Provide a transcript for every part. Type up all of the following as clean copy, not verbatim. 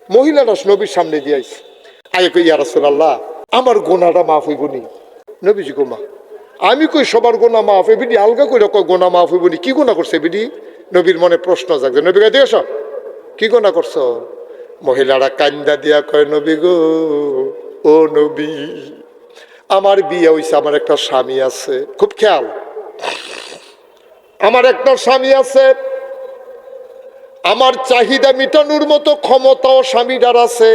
মহিলাটা নবীর সামনে দিয়ে আইছে, আয় কই ইয়া রাসূলুল্লাহ আমার গোনাটা মাফ হইব নি? নবীজি কো মা আমি কই সবার গোনা মাফ, এবিডি আলগা কইরা কই গোনা মাফ হইব নি? কি গোনা করছে এবিডি? নবীর মনে প্রশ্ন জাগছে। নবী কই দেখছ কি গোনা করছো? মহিলারা কান্দা দিয়া কয় নবী গো, ও নবী আমার বিয়ে হইছে, আমার একটা স্বামী আছে, খুব খেয়াল, আমার একটা স্বামী আছে, আমার চাহিদা মিটানোর মতো ক্ষমতাও স্বামীটার আছে,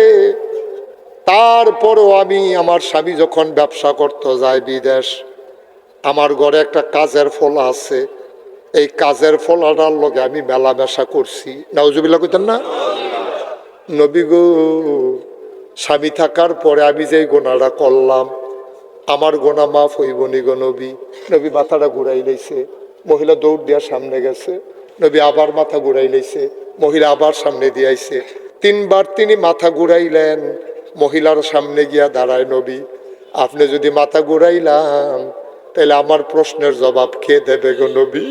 তারপরও আমি আমার স্বামী যখন ব্যবসা করতে যায় বিদেশ, আমার ঘরে একটা কাজের ফলা আছে, এই কাজের ফলাটার লগে আমি মেলামেশা করছি। নাউজুবিল্লাহ কইতেন না? নবী গো স্বামী থাকার পরে আমি যে গোনাটা করলাম আমার গোনা মাফ হইব নি গো নবী? নবী মাথাটা ঘুরাই লইছে, মহিলা দৌড় দিয়া সামনে গেছে, নবী আবার মাথা ঘুরাই লইছে, মহিলা আবার সামনে দিয়ে আইছে, তিনবার তিনি মাথা ঘুরাইলেন, মহিলার সামনে গিয়া দাঁড়ায়, নবী আপনি যদি মাথা ঘুরাইলাম তাহলে আমার প্রশ্নের জবাব কে দেবে গো নবী?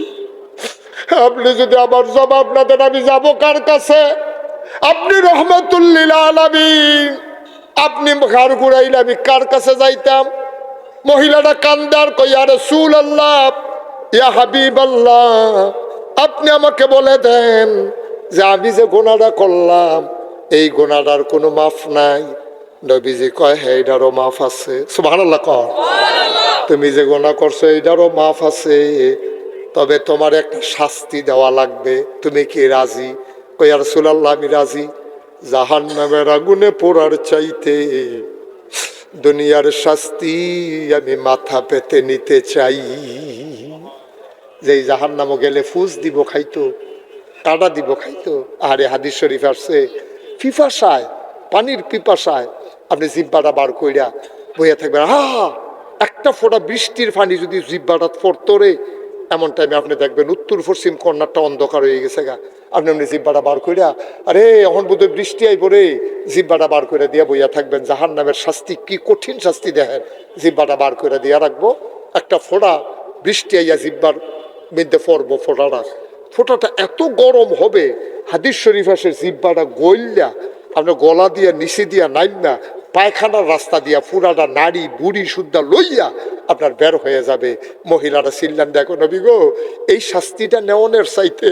আপনি যদি আমার জবাব না দেন আমি যাব কার কাছে? আপনি রহমাতুল লিল আলামিন, আপনি ঘাড় ঘুরাইলে আমি কার কাছে যাইতাম? মহিলাটা কান্দার কই ইয়া রাসূলুল্লাহ ইয়া হাবিবাল্লাহ আপনি আমাকে বলে দেন যে আমি যে গোনাটা করলাম এই গোনাটার কোনো মাফ নাই? নবীজি কয় হ্যাঁ এটারও মাফ আছে। সুবহানাল্লাহ কর। তুমি যে গোনা করছো এটারও মাফ আছে, তবে তোমার একটা শাস্তি দেওয়া লাগবে, তুমি কি রাজি? কই ইয়া রাসূলুল্লাহ আমি রাজি। জাহান্নামের আগুনে পোড়ার চাইতে দুনিয়ার শাস্তি আমি মাথা পেতে নিতে চাই। যেই জাহান্নামও গেলে ফুস দিব খাইতো, কাটা দিব খাইতো। আরে হাদিস শরীফ আসছে পিপাসায়, পানির পিপাসায় আপনি জিব্বাটা বার কইরা বইয়া থাকবেন, একটা ফোঁটা বৃষ্টির পানি যদি জিব্বাটা পড়তো রে, এমন টাইমে আপনি দেখবেন উত্তর পশ্চিম কর্নারটা অন্ধকার হয়ে গেছে গা, আপনি এমনি জিব্বাটা বার কইরা আরে এখন বোধহয় বৃষ্টি আইব রে, জিব্বাটা বার করে দিয়া বইয়া থাকবেন। জাহান্নামের শাস্তি কি কঠিন শাস্তি দেখেন, জিব্বাটা বার করে দিয়া রাখবো, একটা ফোঁটা বৃষ্টি আইয়া জিব্বার মধ্যে পড়বো, ফোঁটাটা এত গরম হবে, হাদিস শরীফ আসে জিব্বাটা গইল্লা আপনার গলা দিয়া নিচে দিয়া নাইমা পায়খানার রাস্তা দিয়া পুরাটা নাড়ি বুড়ি সুদ্ধা লইয়া আপনার বের হয়ে যাবে। মহিলারা চিল্লান, দেখো নবী গো এই শাস্তিটা নেওয়ানের চাইতে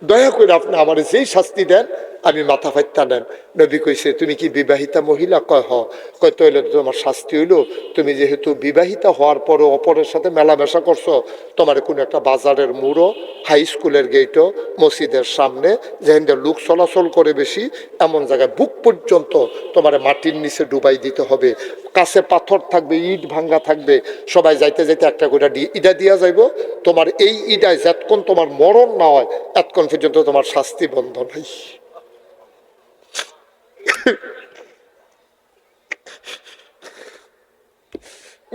দয়া করে আপনি আমার যেই শাস্তি দেন আমি মাথা ফাইত্যা নেন। নবী কইছে তুমি কি বিবাহিতা মহিলা? কয় হ। কয় তাহলে তোমার শাস্তি হইল তুমি যেহেতু বিবাহিতা হওয়ার পরও অপরের সাথে মেলামেশা করছো, তোমার কোনো একটা বাজারের মোড়ো, হাই স্কুলের গেটও, মসজিদের সামনে যেখানে লোক চলাচল করে বেশি এমন জায়গায় বুক পর্যন্ত তোমার মাটির নিচে ডুবাই দিতে হবে, কাছে পাথর থাকবে, ইট ভাঙ্গা থাকবে, সবাই যাইতে যাইতে একটা করে ইটা দিয়া যাইব, তোমার এই ইটায় যতক্ষণ তোমার মরণ না হয় এতক্ষণ পর্যন্ত তোমার শাস্তি বন্ধ নাই।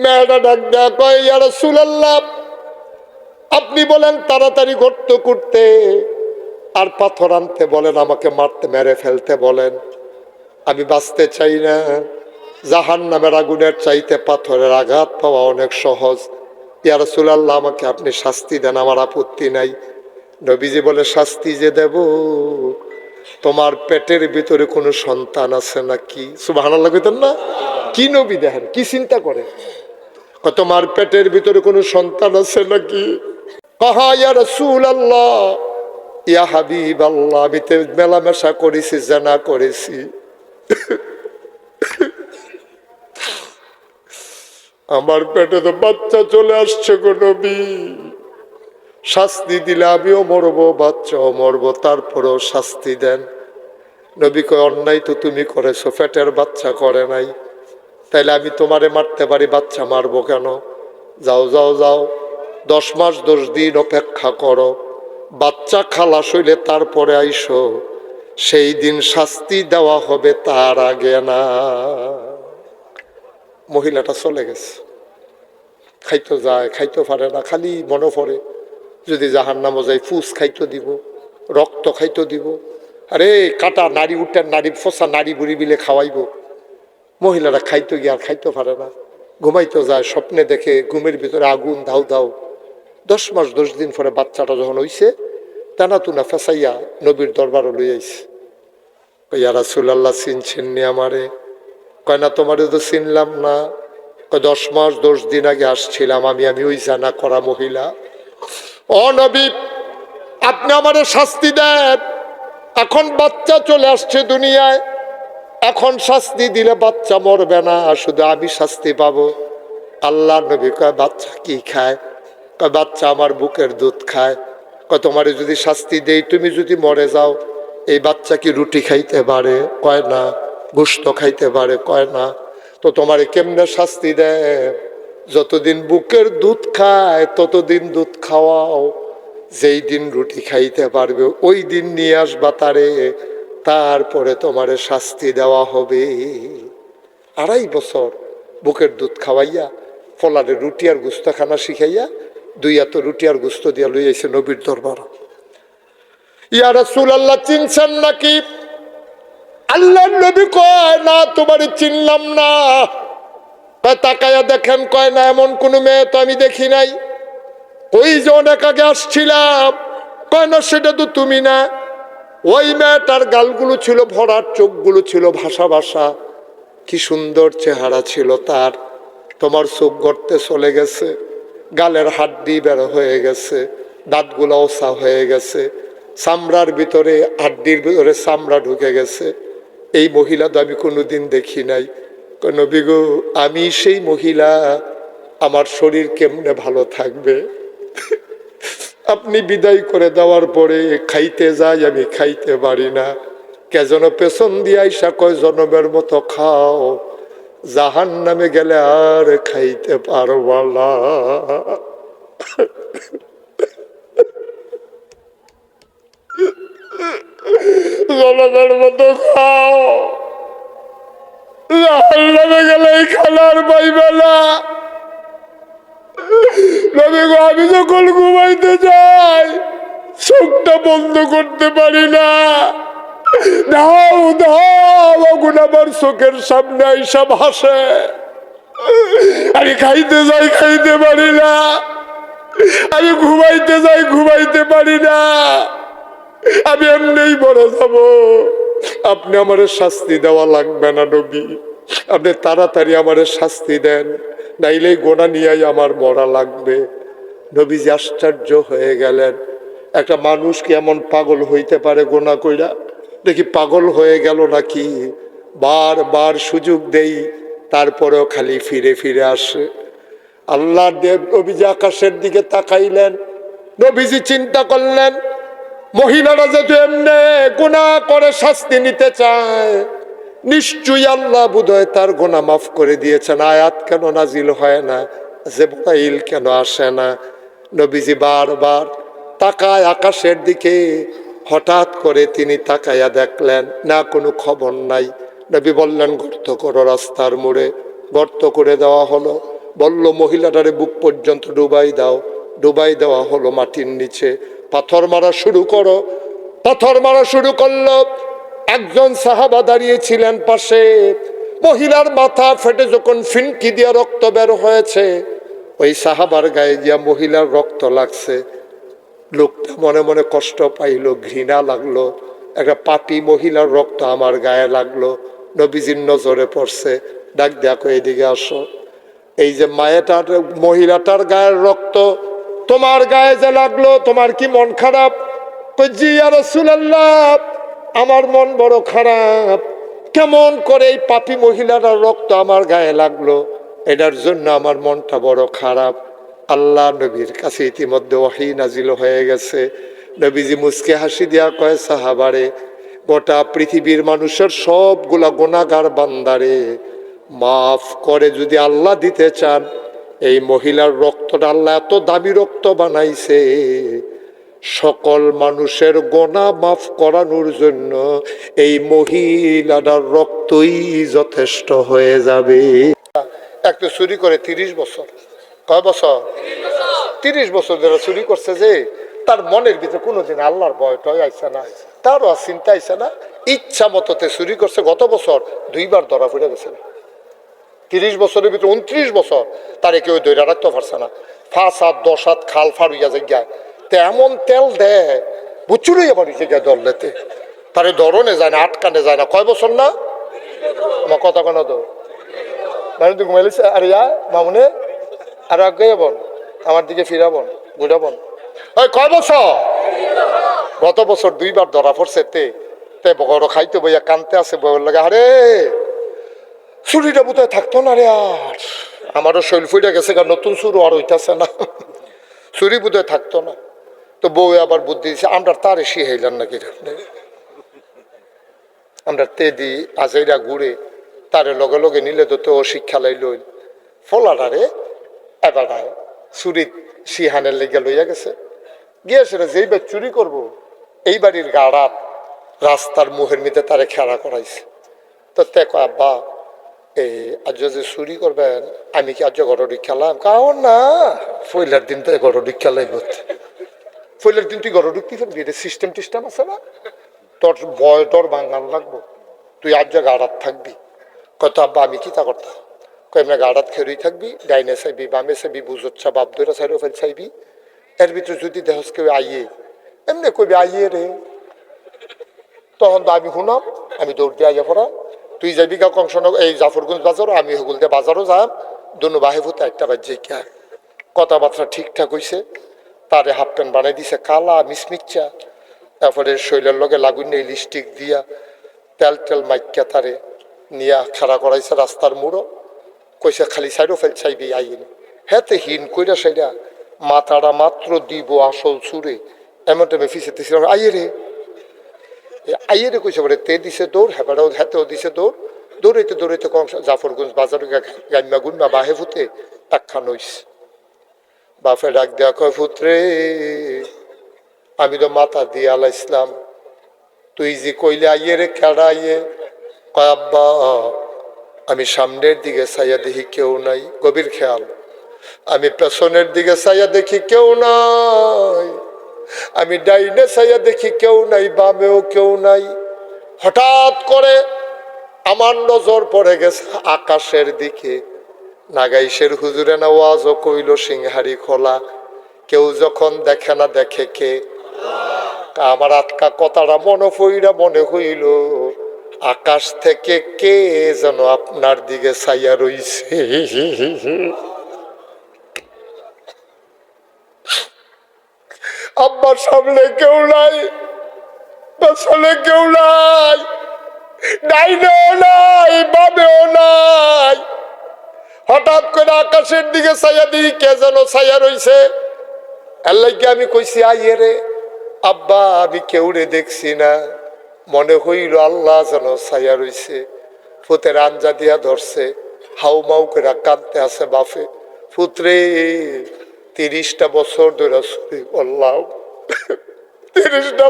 মেয়েটা ডাক দেয়া কয় ইয়া রাসূলুল্লাহ আপনি বলেন তাড়াতাড়ি গর্ত করতে আর পাথর আনতে বলেন, আমাকে মারতে মেরে ফেলতে বলেন, আমি বাঁচতে চাই না। জাহান্নামের আগুনের চাইতে পাথরের আঘাত পাওয়া অনেক সহজ। ইয়া রাসূলুল্লাহ আমাকে আপনি শাস্তি দেন, আমার আপত্তি নাই। নবীজি বলে শাস্তি যে দেব, তোমার পেটের ভিতরে কোনো সন্তান আছে নাকি? সুবহানাল্লাহ কইতেন না? কি নবী দেখেন কি চিন্তা করে, তোমার পেটের ভিতরে কোনো সন্তান আছে নাকি? কাহা ইয়া রাসূলুল্লাহ ইয়া হাবিবাল্লাহ আমি তো মেলামেশা করেছি, জানা করেছি, আমার পেটে তো বাচ্চা চলে আসছে গো নবী, শাস্তি দিলে আমিও মরবো বাচ্চাও মরবো, তারপরেও শাস্তি দেন। নবী কয় অন্যায় তো তুমি করেছো, পেটের বাচ্চা করে নাই, তাইলে আমি তোমারে মারতে পারি, বাচ্চা মারবো কেন? যাও যাও যাও 10 মাস 10 দিন অপেক্ষা করো, বাচ্চা খালাস হইলে তারপরে আইসো, সেই দিন শাস্তি দেওয়া হবে, তার আগে না। মহিলাটা চলে গেছে, খাইতো যায় খাইতে পারে না, খালি মনে পড়ে যদি জাহান্নামে যাই ফুস খাইতে দিব, রক্ত খাইতে দিব, আরে কাটা নারী উঠেন নারী ফসা নারী বুড়ি বিলে খাওয়াইব। মহিলারা খাইতে গিয়ে আর খাইতে পারে না, ঘুমাইতে যায়, স্বপ্নে দেখে ঘুমের ভিতরে আগুন ধাউ ধাউ। 10 মাস 10 দিন পরে বাচ্চাটা যখন হইছে টানা তুনা ফেসাইয়া নবীর দরবারও লই আইছে। ইয়া রাসূলুল্লাহ চিনছেন নি আমারে? কয় না, তোমারে তো চিনলাম না। কয় 10 মাস 10 দিন আগে আসছিলাম, আমি ওই জানা করা মহিলা। ও নবী, আপনি আমারে শাস্তি দেন। এখন বাচ্চা চলে আসছে দুনিয়ায়, এখন শাস্তি দিলে বাচ্চা মরবে না, শুধু আমি শাস্তি পাবো। আল্লাহ নবী কয়, বাচ্চা কি খায়? কয়, বাচ্চা আমার বুকের দুধ খায়। কয়, তোমারে যদি শাস্তি দেই, তুমি যদি মরে যাও, এই বাচ্চা কি রুটি খাইতে পারে? কয় না। গোশত খাইতে পারে? কয় না। তো তোমারে কেমনে শাস্তি দেয়? যতদিন বুকের দুধ খায় ততদিন দুধ খাওয়াও, যেই দিন রুটি খাইতে পারবে ওই দিন নিয়ে আসবা তারে, তারপরে তোমারে শাস্তি দেওয়া হবে। 2.5 বছর বুকের দুধ খাওয়াইয়া ফলারে রুটি আর গুস্ত খানা শিখাইয়া 2 এত রুটি আর গুস্ত দিয়া লই আইছে নবীর দরবার। ইয়া রাসূলুল্লাহ, চিনছেন নাকি? আল্লাহর নবী কয়, না, তোমারে চিনলাম না। তাকায়া দেখেন। কয় না, এমন কোন মেয়ে তো আমি দেখি নাই। ওই যে অনেক আগে আসছিলাম। কয় না, সেটা তো তুমি না। ওই মেয়েটার গালগুলো ছিল ভরাট, চোখগুলো ছিল ভাসা ভাসা, কি সুন্দর চেহারা ছিল তার। তোমার চোখ গর্তে চলে গেছে, গালের হাড্ডি বের হয়ে গেছে, দাঁতগুলো ওসা হয়ে গেছে, চামড়ার ভিতরে হাড্ডির ভিতরে চামড়া ঢুকে গেছে। এই মহিলা তো আমি কোনোদিন দেখি নাই। নবী গো, আমি সেই মহিলা, আমার শরীর কেমনে ভালো থাকবে? আপনি বিদায় করে দেওয়ার পরে খাইতে যাই, আমি খাইতে পারি না। কে যেন পেছন দিয়ে আইসা কয়, জনমের মতো খাও, জাহান্নামে গেলে আর খাইতে পারবা না। জনমের মতো খাও, জাহান্নামে গেলে খানার পাইবে না। নবী গো, আমি যখন ঘুমাইতে যাই চোখটা বন্ধ করতে পারি না। ধাও ধাও আগুন আমার চোখের সামনে আইসা ভাসে। আমি খাইতে যাই, খাইতে পারি না। আমি ঘুমাইতে যাই, ঘুমাইতে পারি না। আমি এমনিই মরে যাব। আপনি আমারে শাস্তি দেওয়া লাগবে না নবী, আপনি তাড়াতাড়ি আমারে শাস্তি দেন, নাইলে গোনা নিয়ে আমার মরা লাগবে। নবীজি আশ্চর্য হয়ে গেলেন। একটা মানুষ কি এমন পাগল হইতে পারে গোনা কইরা? দেখি পাগল হয়ে গেল নাকি? বারবার সুযোগ দেই, তারপরেও খালি ফিরে ফিরে আসে। আল্লাহ দেব নবীজি আকাশের দিকে তাকাইলেন। নবীজি চিন্তা করলেন, মহিলারা যেহেতু এমনি গুনাহ করে শাস্তি নিতে চায়, নিশ্চয়ই আল্লাহ বোধহয় তার গুনাহ মাফ করে দিয়েছেন। আয়াত কেন নাজিল হয় না? জিবরাইল কেন আসে না? নবীজি বারবার তাকায় আকাশের দিকে। হঠাৎ করে তিনি তাকায়া দেখলেন না, কোনো খবর নাই। নবী বললেন, গর্ত করো রাস্তার মোড়ে। গর্ত করে দেওয়া হলো। বলল, মহিলাটারে বুক পর্যন্ত ডুবাই দাও। ডুবাই দেওয়া হলো মাটির নিচে। পাথর মারা শুরু করো। পাথর মারা শুরু করলো। একজন সাহাবা দাঁড়িয়েছিলেন পাশে। মহিলার মাথা ফেটে যখন ফিনকি দিয়া রক্ত বের হয়েছে, ওই সাহাবার গায়ে গিয়া মহিলার রক্ত লাগছে। লোকটা মনে মনে কষ্ট পাইল, ঘৃণা লাগলো। একটা পাপী মহিলার রক্ত আমার গায়ে লাগলো। নবীজির নজরে পড়ছে। ডাক দেখো, এদিকে আসো। এই যে মায়েটার, মহিলাটার গায়ের রক্ত তোমার গায়ে যে লাগলো, তোমার কি মন খারাপ? জি ইয়া রাসূলুল্লাহ, আমার মন বড় খারাপ। কেমন করে এই পাপী মহিলাটার রক্ত আমার গায়ে লাগলো, এটার জন্য আমার মনটা বড় খারাপ। আল্লাহ নবীর কাছে ইতিমধ্যে ওহী নাজিল হয়ে গেছে। নবীজি মুচকে হাসি দিয়া কয়, সাহাবারে, গোটা পৃথিবীর মানুষের সবগুলা গুনাহগার বান্দারে মাফ করে যদি আল্লাহ দিতে চান, এই মহিলার রক্তটা আল্লাহ এত দামি রক্ত বানাইছে, সকল মানুষের গোনা মাফ করানোর জন্য এই মহিলাটার রক্তই যথেষ্ট হয়ে যাবে। একটা চুরি করে 30 বছর। কয় বছর? 30 বছর যারা চুরি করছে, যে তার মনের ভিতরে কোনোদিন আল্লাহর ভয়টাই আইসে না, তারও চিন্তা আইসে না। ইচ্ছা মতোতে চুরি করছে। গত বছর 2 বার ধরা পড়ে গেছে। 30 বছরের ভিতরে 29 বছর তারে কেউ ধরে রাখতে পারছে না। 5 হাত 10 হাত খাল ফার হইয়া যায়। তে এমন তেল দেয়, বুচুরই আবার হইছে গিয়া দললেতে। তারে ধরনে যায় না, আটকানে যায় না। কয় বছর না? আমার কথা কেন তো মানে তুই ঘুমাইলিস? আরে মামুনে আর আগে বোন আমার দিকে ফিরাবন বুড়াবন। ওই কয় বছর? গত বছর 2 বার ধরা পড়ছে। তে বড় খাইতে বইয়া কানতে আছে, বইয়ের লাগে আরে চুরিটা বোধহয় থাকতো না রে। আর আমারও শৈল ফুইটা গেছে, কারণ নতুন চুরু আর হইতাছে না, চুরি বোধহয় থাকতো না। তো বউ আবার বুদ্ধি দিচ্ছে, আমরা তার এসে হইলাম নাকি আমরা তে দি আজাইরা ঘুরে তারে লগে লগে নিলে তো শিক্ষা লাইল ফলাটারে এবার চুরি সিহানের লেগে লইয়া গেছে। গিয়েছে যেই বার চুরি করবো এই বাড়ির গাড়াত রাস্তার মুহের মধ্যে তারে খেলা করাইছে। তো দেখো আব্বা এই আজ যে চুরি করবেন আমি কি আজ গরডি খেলাম? কারণ না, পয়লার দিন তো গরডি খেলাই করতে, পয়লার দিন তুই গরডি কি করবি? এটা সিস্টেম টিস্টেম আছে না, তোর ভয় তোর বাঙাল লাগবো, তুই আজ গাড়াত থাকবি। কত আব্বা আমি কি তা করতাম? এমনি গাড়াত খেরুই থাকবি, ডাইনে চাইবি বামে চাইবি, বুঝচ্ছা বাপ ধরে সাইডে ফেল চাইবি। এর ভিতরে যদি দেহস কেউ আইয়ে এমনি কবি আইয়ে রে, তখন তো আমি শুনাম, আমি দৌড় দিয়ে আইয়া পড়া, তুই যাবি গা কংসন এই জাফরগঞ্জ বাজারও, আমি হগুল দিয়ে বাজারও যাম, দুনো বাহে ফুতে একটা বাজ্যে কে কথাবার্তা ঠিকঠাক হয়েছে। তারে হাফ প্যান্ট বানাই দিছে কালা মিসমিচ্চা, তারপরে শৈলের লগে লাগুন নেই লিপস্টিক দিয়া তেল টেল মাইকা তারে নিয়া খাড়া করাইছে রাস্তার মুড়ো, কইছে খালি সাইডও ফেল চাইবি আইন। হেতে হিন কইরা সাইডা মাথাটা মাত্র দিব আসল চুরে এমন টাইমে ফিসে আইয়ে রে, আইয়ে রে কইছে বলে তে দিছে দৌড়, হেবাটাও হেতেও দিছে দৌড়, দৌড়াইতে দৌড়াইতে কম জাফরগঞ্জ বাজারে গাইমা গুনমা বাহে ফুতে একখান হইছে। বাপে ডাক দেয়া কয় ফুতরে আমি তো মাথা দিয়ে আলাইছিলাম, তুই যে কইলে আইয়ে রে কেডা আইয়ে? কয় আব্বা আমি সামনের দিকে চাইয়া দেখি কেউ নাই, গভীর খেয়াল, আমি পেছনের দিকে চাইয়া দেখি কেউ নাই, আমি ডাইনে চাইয়া দেখি কেউ নাই, বামেও কেউ নাই। হঠাৎ করে আমার নজর পড়ে গেছে আকাশের দিকে, নাগাইশের হুজুরে না ওয়াজও কইল সিংহারি খোলা, কেউ যখন দেখে না দেখে কে? আমার আটকা কথাটা মনে হইল আকাশ থেকে কে যেন আপনার দিকে ছাইয়া রইছে। আব্বার সামনে কেউ নাই, পেছনে কেউ নাই, ডাইনেও নাই বামেও নাই। হঠাৎ করে আকাশের দিকে ছাইয়া দিই কে যেন ছাইয়া রইছে। এর লাগে আমি কইছি আইয়ে রে আব্বা আমি কেউ রে দেখছি না, মনে হইল আল্লাহ যেন ছাইয়া রইছে। ফুতের আঞ্জা দিয়া ধরছে, হাউ মাউ করে কাঁদতে আছে বাপে, পুত্রে 30টা বছর ধরে চুরি করলাম, 30টা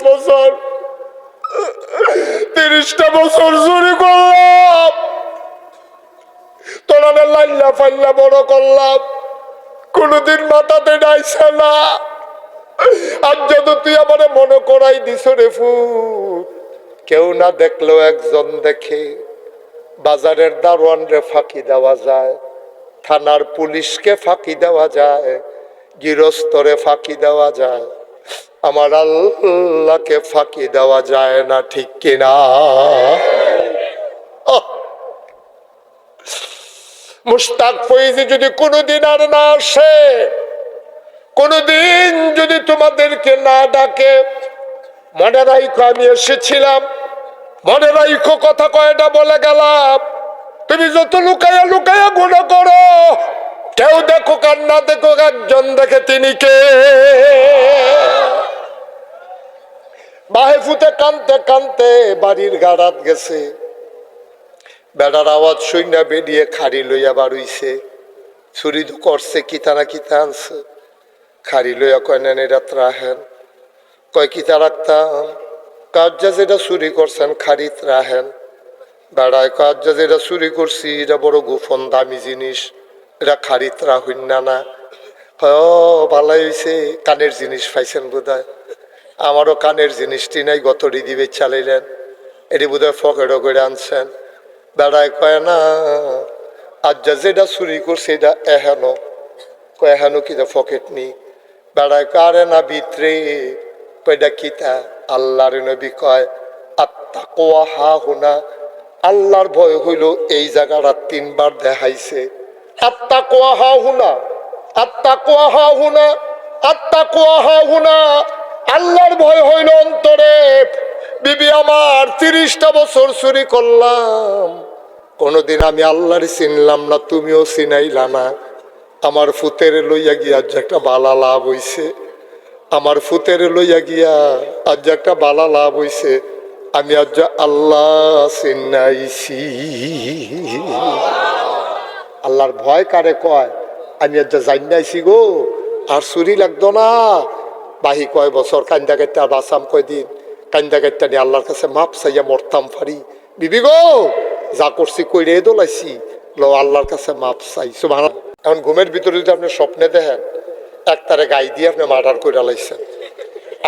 বছর চুরি করলাম, তোরা লাইল্লা ফাইল্লা বড় করলাম, কোনদিন মাথাতে ডাইছে না। আর যদি তুই আমার মনে করাই দিস রে ফুট, কেউ না দেখলেও একজন দেখে, বাজারের দারোয়ান রে ফাঁকি দেওয়া যায়, থানার পুলিশকে ফাঁকি দেওয়া যায়, গৃহস্থরে ফাঁকি দেওয়া যায়, আমার আল্লাহকে ফাঁকি দেওয়া যায় না, ঠিক কিনা? মুশতাক ফৈজি যদি কোনোদিন আর না আসে, কোনোদিন যদি তোমাদেরকে না ডাকে, মনে রাইখো আমি এসেছিলাম, মনে রাইখো কথা কয়টা বলে গেলাম, তুমি যত লুকাইয়া লুকাইয়া গুণা করো, কেউ দেখো কার না দেখো, একজন দেখে তিনি কে। বাহে ফুতে কানতে কানতে বাড়ির গাড়াত গেছে, বেড়ার আওয়াজ শুইনা বেরিয়ে খাড়ি লইয়া বাড়ুইছে, চুরি তো করছে কিতা না কিতা আনছে, খাড়ি লইয়া কয় নেন এটা ত্রাহেন, কয় কিতা রাখতাম, কাজা যেটা চুরি করছেন খাড়িত রাহেন, বেড়ায় কাজা যেটা চুরি করছি এটা বড় গোপন দামি জিনিস, এটা খাড়িত রাহুন না। ভালাই হয়েছে কানের জিনিস পাইছেন বোধহয়, আমারও কানের জিনিসটি নাই, গতটি দিবে চালাইলেন, এটি বোধহয় ফকেটও করে আনছেন। বেড়ায় কয় না আজ যেটা চুরি করছে এটা এহেনো, কয় এহেনো কিতা ফকেট নি, বেড়ায় কয় আরে না ভিতরে, কয়টা কিতা? আল্লাহর নবী কয় আত্তাকওয়া হা হুনা, আল্লাহর ভয় হইল এই জায়গাটা তিনবার দেখাইছে। আত্তাকওয়া হা হুনা, আত্তাকওয়া হা হুনা, আত্তাকওয়া হা হুনা। আল্লাহর ভয় হইল অন্তরে। বিবি আমার 30টা বছর চুরি করলাম, কোনদিন আমি আল্লাহর চিনলাম না, তুমিও চিনাইলা না। আমার ফুতের লইয়া গিয়া আজ একটা বালা লাভ হইছে, আমার ফুতের লইয়া গিয়া আজ একটা বালা লাভ হইছে। আমি আজ আল্লাহ চিনাইছি। আল্লাহর ভয় কারে কয়? আমি আজ জানাইছি গো, আর চুরি লাগতো না। বাহি কয় বছর কান্দা কাটটা বাঁচাম, কয়দিন কান্দা কাটটা নিয়ে আল্লাহর কাছে মাপ চাইয়া মরতাম ফারি। বিবি গো, যা করছি কইরে দোলাইছি, লো আল্লাহর কাছে মাপ চাই। সুবহানাল্লাহ। এখন ঘুমের ভিতরে যদি আপনি স্বপ্নে দেখেন একটারে গাই দিয়ে আপনি মার্ডার করে লাইছেন,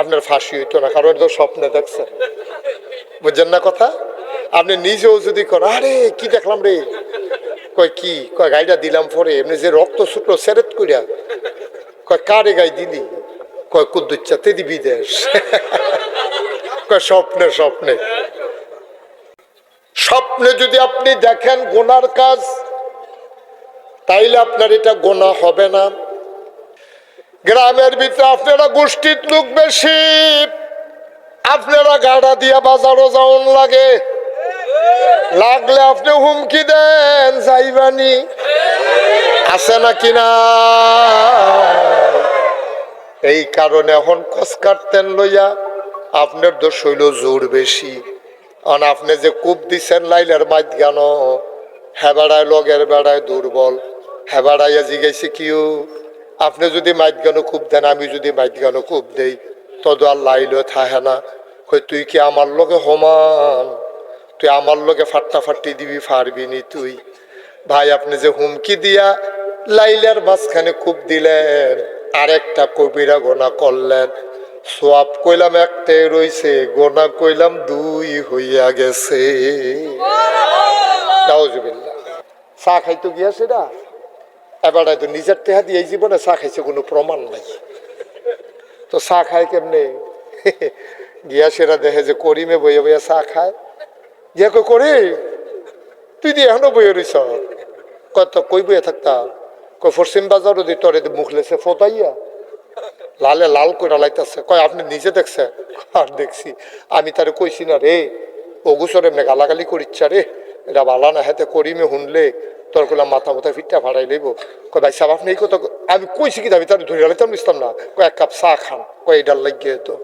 আপনার ফাঁসি হইতো না, কারণ তো স্বপ্নে দেখছেন। বুঝছেন না কথা? আপনি নিজেও যদি করেন, আরে কি দেখলাম রে, কয় কি, কয় গাইটা দিলাম পরে এমনি যে রক্ত ছুটলো সেরেট কইরা, কয় কারে গাই দিলি, কয় কুদ্দুচ্চা তেদি বিদেশ। কয় স্বপ্নে, স্বপ্নে। স্বপ্নে যদি আপনি দেখেন গুনার কাজ, তাইলে আপনার এটা গোনা হবে না। গ্রামের ভিতরে আপনারা গোষ্ঠীর লোক বেশি, আপনারা গাড়া দিয়া বাজারও যাওন লাগে, লাগলে আপনি হুমকি দেন যাইবানি, আছে না কিনা? এই কারণে এখন কস কাটতেন লইয়া আপনার দোষ হইল জোর বেশি। কারণ আপনি যে কূপ দিচ্ছেন লাইলের মাইত গান, হেবাড়ায় লগের বেড়ায় দুর্বল, হেবাড়াইয়া জিগাইছে কিউ, আপনি যদি মাইত গানো কূপ দেন, আমি যদি মাইত গানো কূপ দেই, তদ আর লাইলে থাহে না। কই তুই কি আমার লগে সমান? তুই আমার লগে ফাট্টা ফাট্টি দিবি, পারবি নি তুই? ভাই আপনি যে হুমকি দিয়া লাইলের মাঝখানে কূপ দিলেন, আরেকটা কবিরা গোনা করলেন, সোয়াব কইলাম একটাই রইছে, গোনা কইলাম 2 হইয়া গেছে। নাউজুবিল্লাহ। চা খাইতো গিয়াছে না, এবার তো নিজের টেহা দিয়ে এই জীবনে চা খাইছে কোনো প্রমাণ নাই, তো চা খায় কেমনে? গিয়া সেরা দেখে যে করিমে বইয়া বইয়া চা খায়। গিয়া কই করি, তুই দিয়ে এখনো বইয়া রইছ, কত কই বইয়া থাকতাম? কই পশ্চিম বাজারও দি তোরে মুখ লেছে ফোটাইয়া লালে লাল করে লাইতেছে। কয় আপনি নিজে দেখছেন? আর দেখছি। আমি তারে কইছি না রে, অগুসর এমনি গালাগালি করিচ্ছা রে, এটা বালা না, হাতে করিমে শুনলে তোর কইলাম মাথা মাথা ফিটটা ফাড়াই লইব। কয় ভাই সাহেব আপনি এই কথা, আমি কইছি কি আমি তার ধরে লাইতাম নিতাম না। কয় 1 কাপ চা খান, কয় এটার লাগিয়ে তো।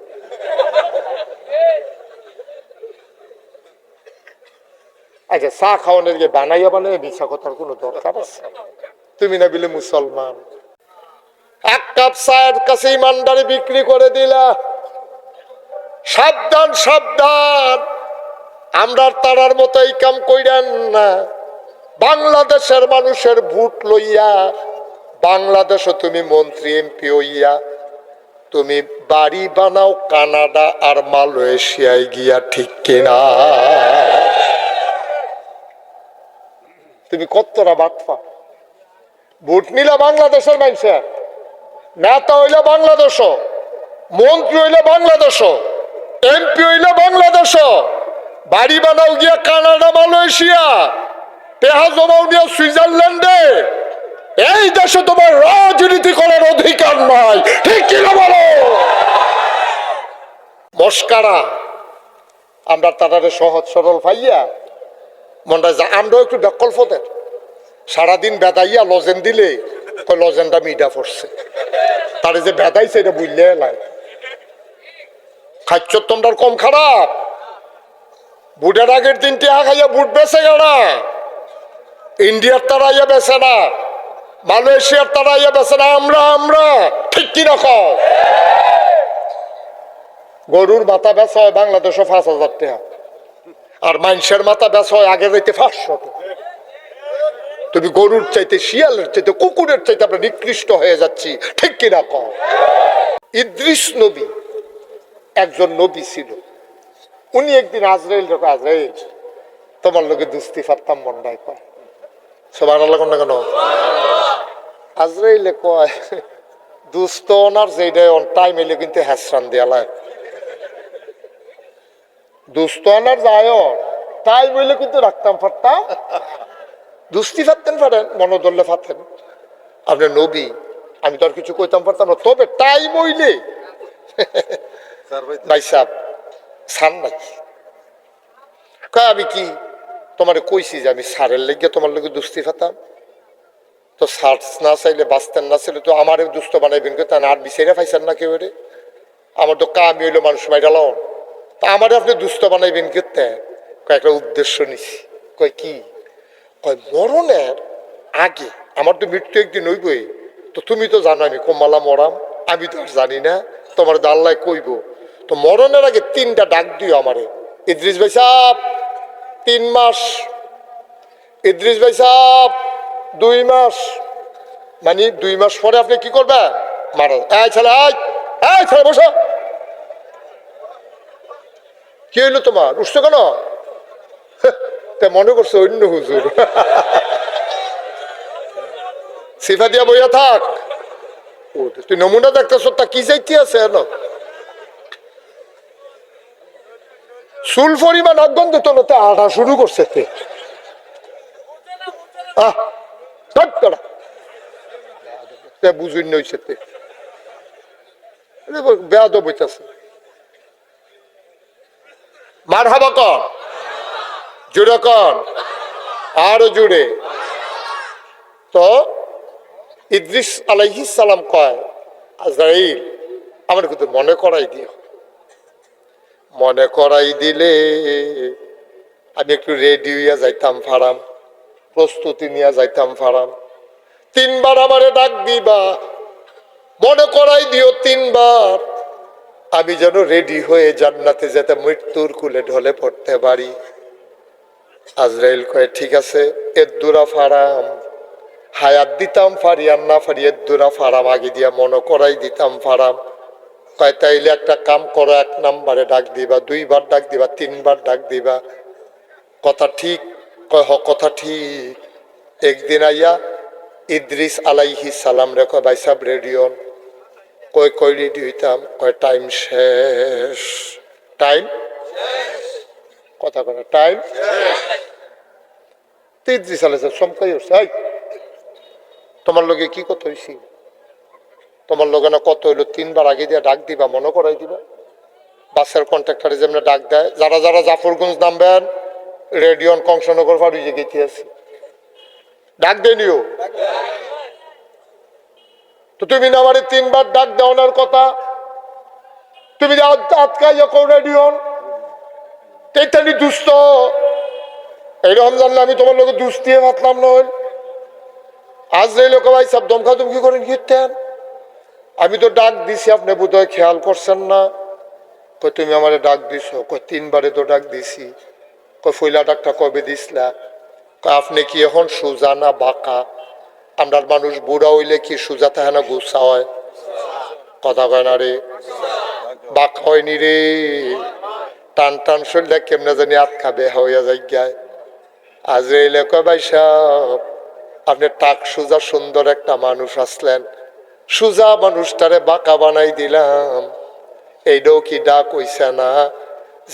আচ্ছা, চা খাওয়ানোর গিয়ে বানাইয়া বানাইয়া মিশা কথার কোনো দরকার আছে? তুমি না বিলে মুসলমান, 1 কাপ চায়ের কাছে ইমানদারি বিক্রি করে দিলা। সাবধান, সাবধান, আমরা তারার মতো এই কাম কইরেন না। বাংলাদেশের মানুষের ভোট লইয়া বাংলাদেশে তুমি মন্ত্রী এমপি হইয়া তুমি বাড়ি বানাও কানাডা আর মালয়েশিয়ায় গিয়া, ঠিক কিনা? তুমি কতটা বাটফা। ভোট নিলা বাংলাদেশের মানুষের, নেতা হইলে বাংলাদেশ, মন্ত্রী হইলে বাংলাদেশ, এমপি হইলে বাংলাদেশ, বাড়ি বানাও গিয়া কানাডা মালয়েশিয়া, পেহা জমাও নিয়ে সুইজারল্যান্ডে। এই দেশে তোমার রাজনীতি করার অধিকার নাই, ঠিক কিনা বলো? মস্কারা আমরা তাদের সহজ সরল ভাইয়া মনটা যা, আমরাও একটু বেকল্পদের। সারাদিন বেদাইয়া লজেন দিলে কয় লজেনটা মিডা পড়ছে, তারে যে বেদাইছে এটা বুঝলে এলাই। খাচ্ছ তোমরা কম খারাপ, বুটের আগের দিন টিহা খাইয়া বুট বেছে গেনা, ইন্ডিয়ার তারা ইয়ে বেছে না, মালয়েশিয়ার তারা ইয়ে বেছে না, আমরা ঠিক কিনা কও? গরুর মাথা বেচা হয় বাংলাদেশে 5,000 টাকা, আর মানুষের মাথা বেচা হয় আগে যাইতে 500 টাকা। তুমি গরুর চাইতে, শিয়ালের চাইতে, কুকুরের চাইতে আমরা নিকৃষ্ট হয়ে যাচ্ছি, ঠিক কিনা কও? ইদ্রিস নবী একজন নবী ছিল। উনি একদিন আজরাইল রে, আজরাইল তোমার লোকে দুস্তি পারতাম মন্ডায় কয়, সুবহানাল্লাহ কোন না কেন? আজরাইলে কয় দুস্ত ওনার যেটা অন টাইম এলে কিন্তু হ্যাসরান দেয়ালায়, দুস্থ আনার যায় তাই বলে কিন্তু রাখতাম পারতাম, দুস্তি ফাতেন পারেন, মনে ধরলে ফাতেন, আপনি নবী, আমি তো আর কিছু কইতাম পারতাম না, তবে টাইম হইলে ভাই সাহেব সার নাই। আমি কি তোমার কইছি যে আমি সারের লেগে তোমার লোকে দুস্তি ফাতাম? তো সার না চাইলে বাঁচতেন না ছিল তো আমারে দুস্থ বানাইবেন কেউ, তা আর বিচাইরা পাইছেন না কেউ? আমার তো কামি হইলো মানুষ মাইরালাম, তা আমারে আপনি দুস্থ বানাইবেন কেতে? কয়েকটা উদ্দেশ্য নিছি। কয় কি? কয় মরণের আগে, আমার তো মৃত্যু একদিন হইবই, তো তুমি তো জানো আমি কমালা মরাম, আমি তো আর জানি না, তোমার তো আল্লাহ কইব, তো মরণের আগে 3টা ডাক দিও আমারে। ইদ্রিস ভাই সাহেব 3 মাস, ইদ্রিস ভাই সাহেব 2 মাস, মানে 2 মাস পরে আপনি কি করবেন? মারা। এই ছেলে, এই ছেলে বসো, কি হইলো তোমার, উঠছো কেন? মনে করছো অন্য হুজুর। সিফা দিয়া বইয়া থাক, তুই নমুনা দেখতেছ, তা কি চাইতে আছে? চুল পরিমাণ অগন্ধ তো আটা শুরু করছে, বুঝুন নইছে বেয়াদ বইতেছে। মার হাবা কন, জুড়ে কন, আরো জুড়ে। তো ইদ্রিস আলাইহিস সালাম কয়, আজরাইল আমার কিন্তু মনে করাই দিও, মনে করাই দিলে আমি একটু রেডি হইয়া যাইতাম ফারাম, প্রস্তুতি নিয়ে যাইতাম ফারাম। 3 বার আমারে ডাক দিবা, মনে করাই দিও 3 বার, আমি যেন রেডি হয়ে জান্নাতে যেতে মৃত্যুর কুলে ঢলে পড়তে পারি। আজরাইল কয় ঠিক আছে, এদ্দুরা ফারাম, হায়াত দিতাম ফারি আর না ফারি, এদ্দুরা ফারাম আগে দিয়া মনে করাই দিতাম ফারাম। কয় তাইলে একটা কাম করো, 1 নম্বরে ডাক দিবা, 2 বার ডাক দিবা, 3 বার ডাক দিবা, কথা ঠিক? কয় হ কথা ঠিক। একদিন আইয়া ইদ্রিস আলাইহিস সালাম রে কয় ভাই সাহেব রেডি হন। কয় রেডি হইতাম? কয় টাইম শেষ, টাইম কথা কয় টাইম। ইদ্রিস আলাইহিস সালাম চমকাই উঠছে, তোমার লগে কি কথা হইছি? তোমার লগে না কত হইলো, 3 বার আগে দিয়া ডাক দিবা, মনে করাই দিবা। বাসের কন্ট্রাক্টরে যেমন ডাক দেয়, যারা যারা জাফরগঞ্জ নামবেন রেডিয়ন কংসনগর ফাড়ি যে গেতে আছি, ডাক দেনিও। তো তুমি না আমার 3 বার ডাক দেওয়ার কথা, তুমি আটকাই যাও রেডিয়ন, তেইতানি দুস্থ, এইরকম জানলে আমি তোমার লোক দুস্তিয়ে ভাবলাম নয়। আজ এই লোক ভাই সব দমকা দমকি করেন গিয়েতেন, আমি তো ডাক দিছি, আপনি বোধহয় খেয়াল করছেন না। কই তুমি আমারে ডাক দিছ? কই 3 বারে তো ডাক দিছি। কই ফইলা ডাকটা কবে দিসলা? কই আপনি কি এখন সোজা না বাঁকা? আমরার মানুষ বুড়া হইলে কি সোজা থাকে না গুছা হয়? কথা কয় না রে, বাঁকা হয়নি রে, টান টান শরীরটা কেমনে জানি আটকা বেহা হইয়া যাই গায়। আজ এই লেখ ভাই সাহেব, আপনি টাক সোজা সুন্দর একটা মানুষ আসলেন, সোজা মানুষটারে বাঁকা বানাই দিলাম, এইটাও কি ডাক হইছে না?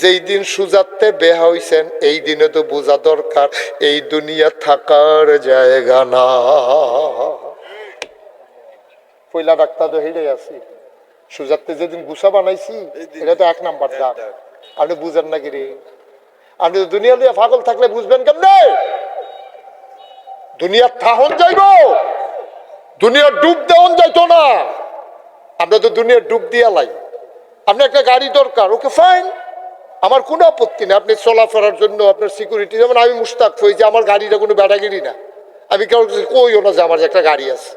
যেই দিন সুজাতে বেহা হইছেন এই দিনে তো বোঝা দরকার এই দুনিয়া থাকার জায়গা না। পয়লা ডাক্তার তো হেঁটে আছি, সুজাতে যেদিন গুছা বানাইছি এটা তো 1 নাম্বার ডাক। আপনি বুঝেন নাকি রে? আপনি তো দুনিয়া দিয়ে পাগল থাকলে বুঝবেন কেমনে? দুনিয়ার থাহন যাইব, দুনিয়ার ডুব দেওয়ান যাইতো না। আমরা তো দুনিয়ার ডুব দিয়া লাই। আপনার একটা গাড়ি দরকার, ওকে ফাইন, আমার কোনো আপত্তি নেই, আপনি চলাফেরার জন্য আপনার সিকিউরিটি। যেমন আমি মুস্তাক হই যে আমার গাড়িটা কোনো বেড়াগিরি না, আমি কেউ কইও না যে আমার একটা গাড়ি আছে,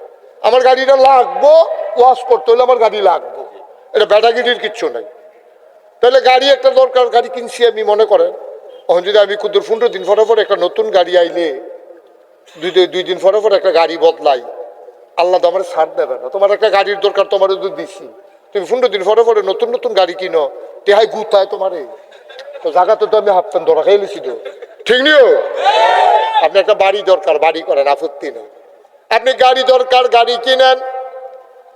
আমার গাড়িটা লাগবো, ওয়াশ করতে হলে আমার গাড়ি লাগবো, এটা বেড়াগিরির কিচ্ছু নাই। তাহলে গাড়ি একটা দরকার, গাড়ি কিনছি আমি, মনে করেন এখন যদি আমি কুদুর 15 দিন পরে একটা নতুন গাড়ি আইলে 2 দিন পরে একটা গাড়ি বদলাই, আল্লাহ তো আমার ছাড় দেবে না। তোমার একটা গাড়ির দরকার, তোমার যদি দিছি, তুমি 15 দিন পরে নতুন নতুন গাড়ি কিনো, তেহাই গুতায় তোমারে, তো জায়গাতে তো আমি হাফতেন ধরা খেয়ে লিছি তো, ঠিক নিও। আপনি একটা বাড়ি দরকার, বাড়ি করেন, আপত্তি নেই। আপনি গাড়ি দরকার, গাড়ি কিনেন,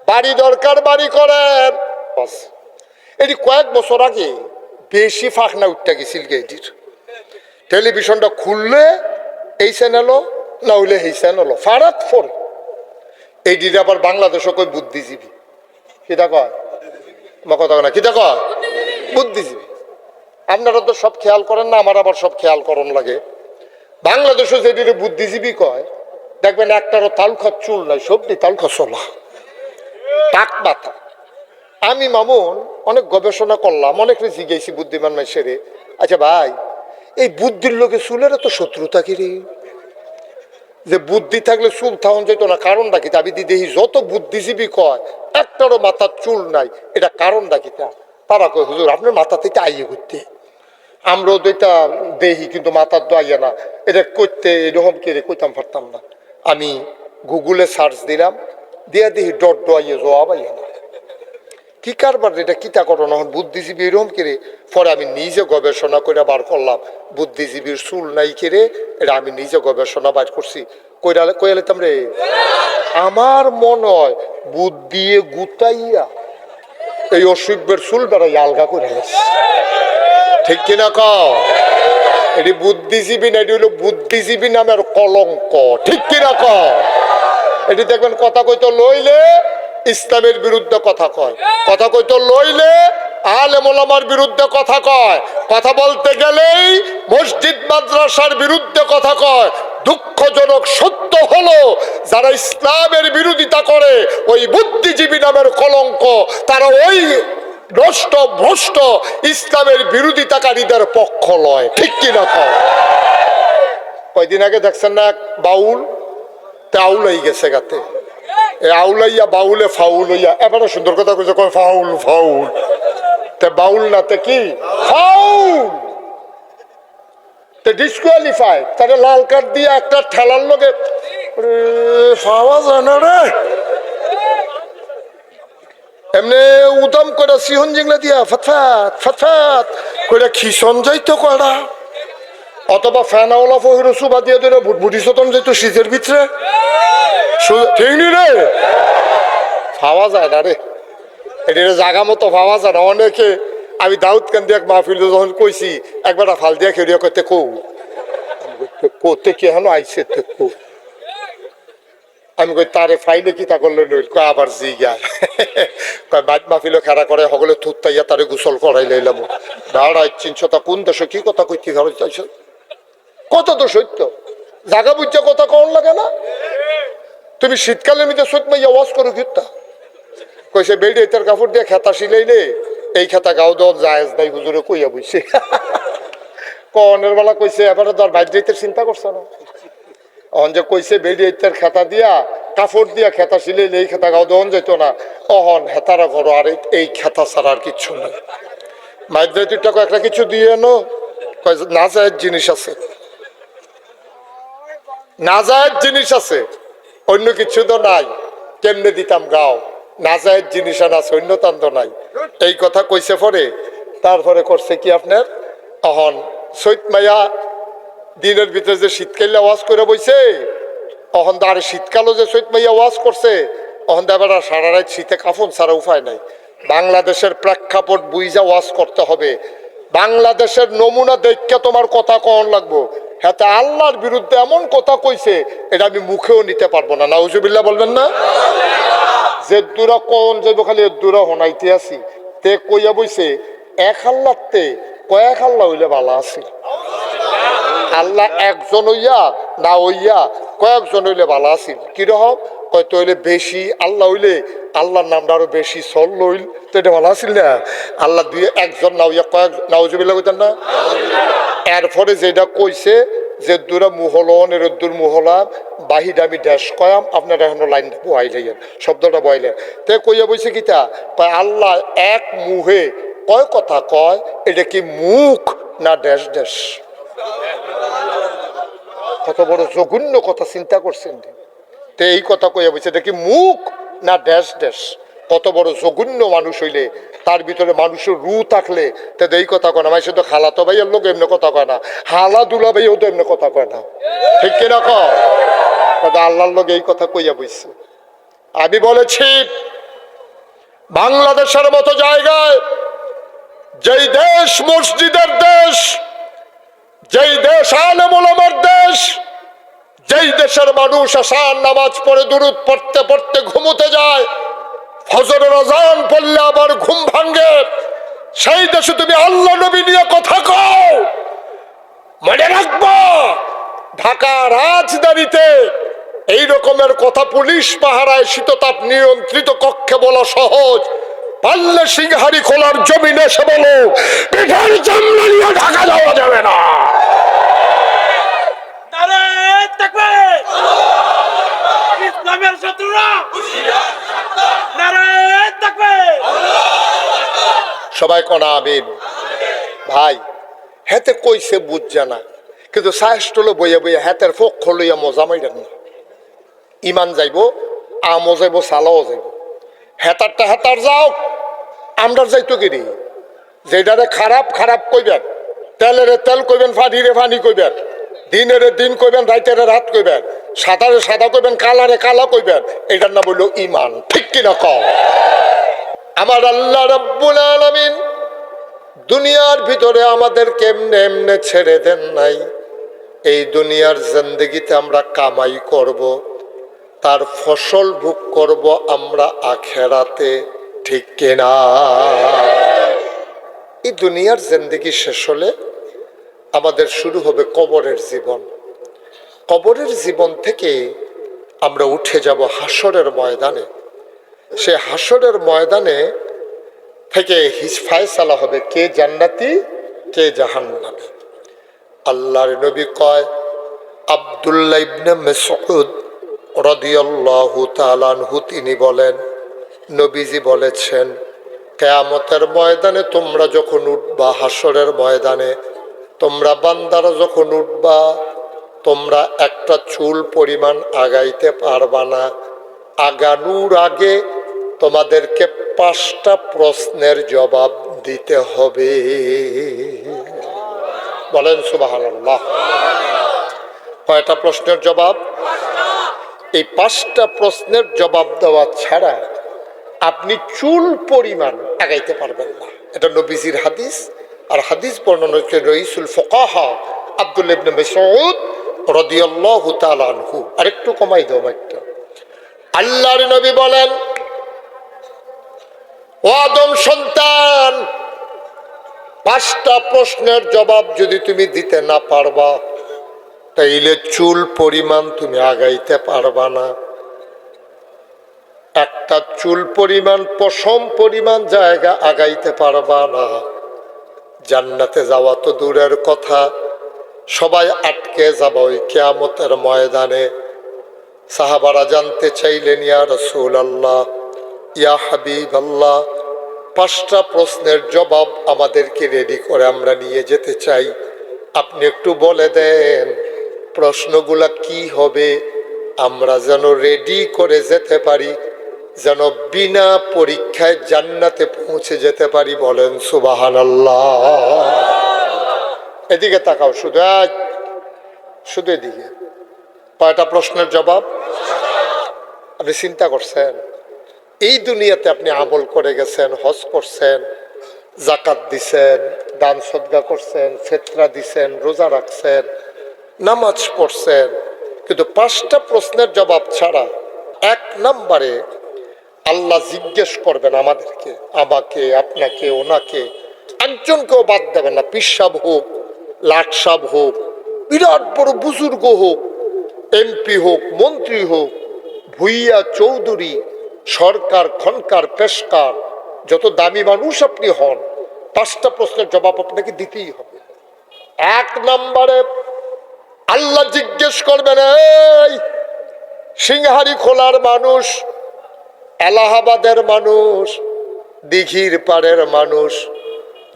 বাড়ি দরকার, বাড়ি করেন। এটি কয়েক বছর আগে বেশি ফাঁকনা উঠতে গেছিল গেটির। টেলিভিশনটা খুললে এই চ্যানেলও না হইলে এই চ্যানেলও ফারাক ফোর। এইটির আবার বাংলাদেশও কই বুদ্ধিজীবী, কিতা কয় আমার কথা না, কিতা কয় বুদ্ধিজীবী। আপনারা তো সব খেয়াল করেন না, আমার আবার সব খেয়াল করণ লাগে। বাংলাদেশও যেটি বুদ্ধিজীবী কয়, দেখবেন একটারও তালুকা চুল নাই, সবটি তালুকা চলা, টাক মাথা। আমি মামুন অনেক গবেষণা করলাম, অনেক জিজ্ঞেসি বুদ্ধিমান মাইসেরে, আচ্ছা ভাই এই বুদ্ধির লোকে চুলের তো শত্রুতা কিরে, যে বুদ্ধি থাকলে চুল থাউন যেত না, কারণটা কি? আমি দেখি যত বুদ্ধিজীবী কয় একটারও মাথার চুল নাই, এটা কারণটা কি? তারা কয় হুজুর আপনার মাথা থেকে আইয়ে করতে, আমরাও দুইটা দেহি কিন্তু মাথার দোয়াইয়া না, এটা করতে এরকম কে কইতাম পারতাম না। আমি গুগলে সার্চ দিলাম, দিয়া দেখি ডট দোয়াইয়ে জবাব আইয়া না। কি কারবার এটা কিতা করো না বুদ্ধিজীবী এরকম কেড়ে? পরে আমি নিজে গবেষণা করে বার করলাম বুদ্ধিজীবীর চুল নাই কেড়ে, এটা আমি নিজে গবেষণা বার করছি। কইয়া লেতাম রে, আমার মনে হয় বুদ্ধি গুতাইয়া এই অসভ্যের চুল বেড়াই আলগা করে গেছে, ঠিক কিনা কও? এটি বুদ্ধিজীবী না, এটি হলো বুদ্ধিজীবী নামের কলঙ্ক, ঠিক কিনা কও? এটি দেখবেন কথা কইতো লইলে ইসলামের বিরুদ্ধে কথা কয়, কথা কইতো লইলে আলেম ওলামার বিরুদ্ধে কথা কয়, কথা বলতে গেলেই মসজিদ মাদ্রাসার বিরুদ্ধে কথা কয়। দুঃখজনক সত্য হলো যারা ইসলামের বিরোধিতা করে ওই বুদ্ধিজীবী নামের কলঙ্ক, তারা ওই নষ্ট ভ্রষ্ট ইসলামের বিরোধিতাকারীদের পক্ষ লয়, ঠিক কিনা কয়? কয়দিন আগে দেখছেন না এক বাউল, তা আউলাই গেছে গাতে, আউলাইয়া বাউলে ফাউল হইয়া, এবারে সুন্দর কথা কইছে, কয় ফাউল ফাউল, তে বাউল না তে কি ফাউল, তে ডিসকোয়ালিফাই, তাকে লাল কার্ড দিয়ে একটা ঠেলার লগে পাওয়া যায় না রে, এমনি উদম করে সিহন জিংলা দিয়া ফতফাত ফতফাত করে খিসন যাইতো কয়টা, অথবা ফ্যানাওয়ালা ফহির সুবা দিয়ে ধরে বুটবুটি সতন যাইতো শীতের ভিতরে, ঠিক নি রে? পাওয়া যায় না রে, এটা জাগা মতো পাওয়া যায় না। অনেকে আমি দাউদ কান্দি এক মাহফিল যখন কইছি একবার ফাল দিয়া খেড়িয়া করতে কোতে কি হেন আইসে কৌ, আমি কই তারে ফাইলে কি তা করলে নইল, কয় আবার জিগা, কয় বাদ মাহফিলে খেলা করে সকলে থুতাইয়া তারে গোসল করাই লাইলাম, দাঁড়াই চিনছতা কোন দেশে কি কথা কইতে চাইছ, কত তো সত্য, জাগা বুঝছে কথা কন লাগে না? তুমি শীতকালের মধ্যে সৈত মাইয়া ওয়াজ করো কিতা, কইছে বেড়ে তার কাপড় দিয়ে খেতা সিলাইলে এই খেতা গাও দেওয়ার জায়েজ নাই, হুজুরে কইয়া বুঝছে। কনের বেলা কইছে এবারে তো আর বাইর যাইতে চিন্তা করছে না, অন যে কইছে বেড়ে তার খেতা দিয়া কাপড় দিয়া খেতা সিলাইলে এই খেতা গাও দেওয়ান যেত না, অহন হেতারা করো, আর এই খেতা ছাড়া আর কিচ্ছু নাই। মাইর দুই টাকা একটা কিছু দিয়ে এনো, না যায় জিনিস আছে, না যায় জিনিস আছে, অন্য কিছু তো নাই, কেমনে দিতাম গাও, না যায় জিনিস আছে, অন্য তান্ত নাই। এই কথা কইছে পরে তারপরে করছে কি আপনার, অহন সৈত মাইয়া দিনের ভিতরে যে শীতকালে ওয়াজ করে বইছে, অহন আর শীতকালও যে সৈত মাইয়া ওয়াজ করছে, অহন দেবার সারা রাত শীতে কাফন ছাড়া উপায় নাই। বাংলাদেশের প্রেক্ষাপট বুঝা ওয়াজ করতে হবে, বাংলাদেশের নমুনা দেখে তোমার কথা কন লাগবো। হ্যাঁ, আল্লাহর বিরুদ্ধে এমন কথা কইছে এটা আমি মুখেও নিতে পারবো না, নাউজুবিল্লাহ বলবেন না? যে দূরা কোন যাইব, খালি দূরা হনাইতে আসি, তে কইয়া বইছে এক আল্লাহতে কয়েক আল্লাহ হইলে ভালো আছে, আল্লাহ একজন হইয়া না হইয়া কয়েকজন হইলে ভালো আছিল। কিরকম হয়তো হইলে বেশি আল্লাহ হইলে আল্লাহর নামটা আরো বেশি চল লইল, তো এটা ভালো আছিল না? আল্লাহ দুই একজন না হইয়া কয়েক, নাউজুবিল্লাহ কইতেন না? এরপরে যেটা কইছে যে দূরা মুহলন এর দূর মুহলা বাহির আমি ড্যাশ কয়াম, আপনারা এখন লাইন বহাইলেন, শব্দটা বহাইলেন, তে কইয়া বইছে কিতা, আল্লাহ এক মুহে কয় কথা কয়, এটা কি মুখ না ড্যাশ ড্যাশ? কত বড় জঘন্য কথা চিন্তা করছেন। তে এই কথা কইয়া বইছে এটা কি মুখ না ড্যাশ ড্যাশ? কত বড় জঘন্য মানুষ হইলে, তার ভিতরে মানুষের রু থাকলে তে এই কথা কয় না। মানুষ তো খালাতো ভাইয়ের লোক এমনি কথা কয় না, হালা দুলা ভাইও তো এমনি কথা কয় না, ঠিক কিনা কয়? আল্লাহর লোক এই কথা কইয়া বইছে। আমি বলেছি বাংলাদেশের মতো জায়গায় যেই দেশ মসজিদের দেশ, যেই দেশ আলেম ওলামার দেশ, যেই দেশের মানুষ আসার নামাজ পড়ে দুরূদ পড়তে পড়তে ঘুমোতে যায়, ফজরের আযান পড়লে আবার ঘুম ভাঙে, সেই দেশে তুমি আল্লাহ নবী নিয়ে কথা কও। মনে রাখবা, ঢাকা রাজধানীতে এই রকমের কথা পুলিশ পাহারায় শীততাপ নিয়ন্ত্রিত কক্ষে বলা সহজ, পারলে সিংহারি খোলার জমিনে এসে বলো পিঠার চামড়া নিয়ে ঢাকা যাওয়া যাবে না। ইসলামের শত্রুরা নারায়ে তাকবীর। সবাই কোনা আমিন। ভাই হেতে কইছে বুঝছে না, কিন্তু সাহেস্টলে বইয়া বইয়া হেতের পক্ষ লইয়া মজা মাইরেন না। ইমান যাইব, আমও যাইব, সালাও যাইব। হেতারটা হেতার যাও, আমরা যাইতো কিনি। যেটারে খারাপ খারাপ কইবেন, তেলেরে তেল কইবেন, ফানিরে ফানি কইবেন, দিনেরে দিন কইবেন, রাইতেরে রাত কইবেন, সাদারে সাদা কইবেন, কালারে কালা কইবেন। এটার নাম হইল ইমান। ঠিক কিনা কও? আমার আল্লাহ রাব্বুল আলামিন দুনিয়ার ভিতরে আমাদের কেমনে এমনে ছেড়ে দেন নাই। এই দুনিয়ার জিন্দেগিতে আমরা কামাই করব, তার ফসল ভোগ করব আমরা আখেরাতে। ঠিক কিনা? এই দুনিয়ার জিন্দেগি শেষ হলে আমাদের শুরু হবে কবরের জীবন। কবরের জীবন থেকে আমরা উঠে যাব হাসরের ময়দানে। সে হাসরের ময়দানে থেকে ফায়সালা হবে কে জান্নাতি কে জাহান্নামী। আল্লাহর নবী কয়, আব্দুল্লাহ ইবনে মাসউদ রাদিয়াল্লাহু তাআলা আনহু তিনি বলেন, নবীজি বলেছেন, কিয়ামতের ময়দানে তোমরা যখন উঠবা, হাসরের ময়দানে তোমরা বান্দারা যখন উঠবা, তোমরা একটা চুল পরিমাণ আগাইতে পারবা না। আগানোর আগে তোমাদেরকে 5টা প্রশ্নের জবাব দিতে হবে। বলেন সুবহানাল্লাহ। কয়টা প্রশ্নের জবাব? এই 5টা প্রশ্নের জবাব দেওয়া ছাড়া আপনি চুল পরিমাণ আগাইতে পারবেন না। এটা নবীজির হাদিস। আর হাদিস বর্ণনা হচ্ছে রইসুল ফুকাহা আব্দুল্লাহ ইবনে মাসউদ রাদিয়াল্লাহু তাআলা আনহু। আরেকটু কমাই দাও মাইকটা। আল্লাহর নবী বলেন, ও আদম সন্তান, 5টা প্রশ্নের জবাব যদি তুমি দিতে না পারবা, তাইলে চুল পরিমাণ তুমি আগাইতে পারবা না। একটা চুল পরিমাণ, পশম পরিমাণ জায়গা আগাইতে পারবা না। জান্নাতে যাওয়া তো দূরের কথা, সবাই আটকে যাবে ওই কিয়ামতের ময়দানে। সাহাবারা জানতে চাইলেন, ইয়া রাসূলুল্লাহ, ইয়া হাবিবাল্লাহ, 5টা প্রশ্নের জবাব আমাদেরকে রেডি করে আমরা নিয়ে যেতে চাই, আপনি একটু বলে দেন প্রশ্নগুলা কি হবে, আমরা যেন রেডি করে যেতে পারি, যেন বিনা পরীক্ষায় জান্নাতে পৌঁছে যেতে পারি। বলেন সুবহানাল্লাহ। এদিকে তাকাও, শুধু শুধু এদিকে। কয়টা প্রশ্নের জবাব? আপনি চিন্তা করছেন, এই দুনিয়াতে আপনি আমল করে গেছেন, হজ করছেন, জাকাত দিছেন, দান সদকা করছেন, ফিতরা দিছেন, রোজা রাখছেন, নামাজ পড়ছেন, কিন্তু 5টা প্রশ্নের জবাব ছাড়া 1 নম্বরে আল্লাহ জিজ্ঞেস করবেন আমাদেরকে, আমাকে, আপনাকে, ওনাকে, একজনকেও বাদ দেবেন না। পীর সাহেব হোক, লাট সাহেব হোক, বিরাট বড় বুজুর্গ হোক, এমপি হোক, মন্ত্রী হোক, ভুইয়া চৌধুরী, সরকার, খনকার, পেশকার, যত দামি মানুষ আপনি হন, 5টা প্রশ্নের জবাব আপনাকে দিতেই হবে। 1 নম্বরে আল্লাহ জিজ্ঞেস করবেন, এই সিংহারি খোলার মানুষ, এলাহাবাদের মানুষ, দিঘির পাড়ের মানুষ,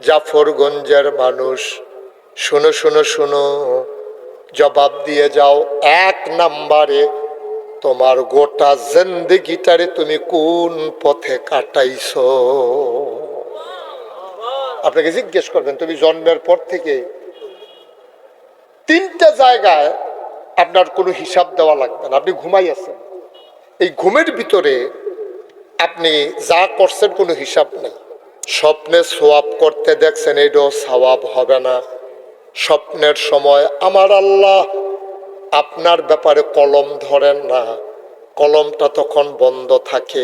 জাফরগঞ্জের মানুষ, শোনো শোনো শোনো, জবাব দিয়ে যাও। 1 নম্বরে তোমার গোটা জিন্দেগিটারে তুমি কোন পথে কাটাইছো? আপনাকে জিজ্ঞেস করবেন। তুমি জন্মের পর থেকে 3টা জায়গায় আপনার কোনো হিসাব দেওয়া লাগবে না। আপনি ঘুমাই আছেন, এই ঘুমের ভিতরে আপনি যা করছেন কোনো হিসাব নেই। স্বপ্নে সোয়াব করতে দেখছেন, এটাও সওয়াব হবে না। স্বপ্নের সময় আমার আল্লাহ আপনার ব্যাপারে কলম ধরেন না, কলমটা তখন বন্ধ থাকে,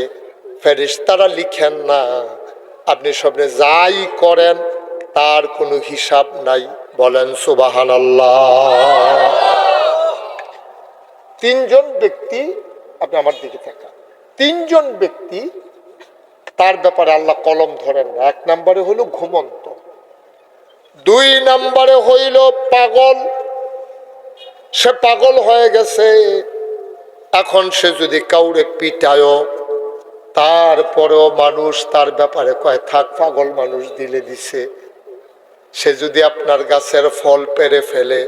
ফেরেশতারা লিখেন না। আপনি স্বপ্নে যাই করেন তার কোনো হিসাব নাই। বলেন সুবহানাল্লাহ। তিনজন ব্যক্তি, আপনি আমার দিকে তাকান, তিনজন ব্যক্তি তার ব্যাপারে আল্লাহ কলম ধরেন না। এক নম্বরে হইল ঘুমন্ত, দুই নম্বরে হইল পাগল, সে পাগল হয়ে গেছে, এখন সে যদি কাউরে পিটায় তারপরেও মানুষ তার ব্যাপারে কয় থাক পাগল মানুষ দিলে দিছে। সে যদি আপনার গাছের ফল পেরে ফেলে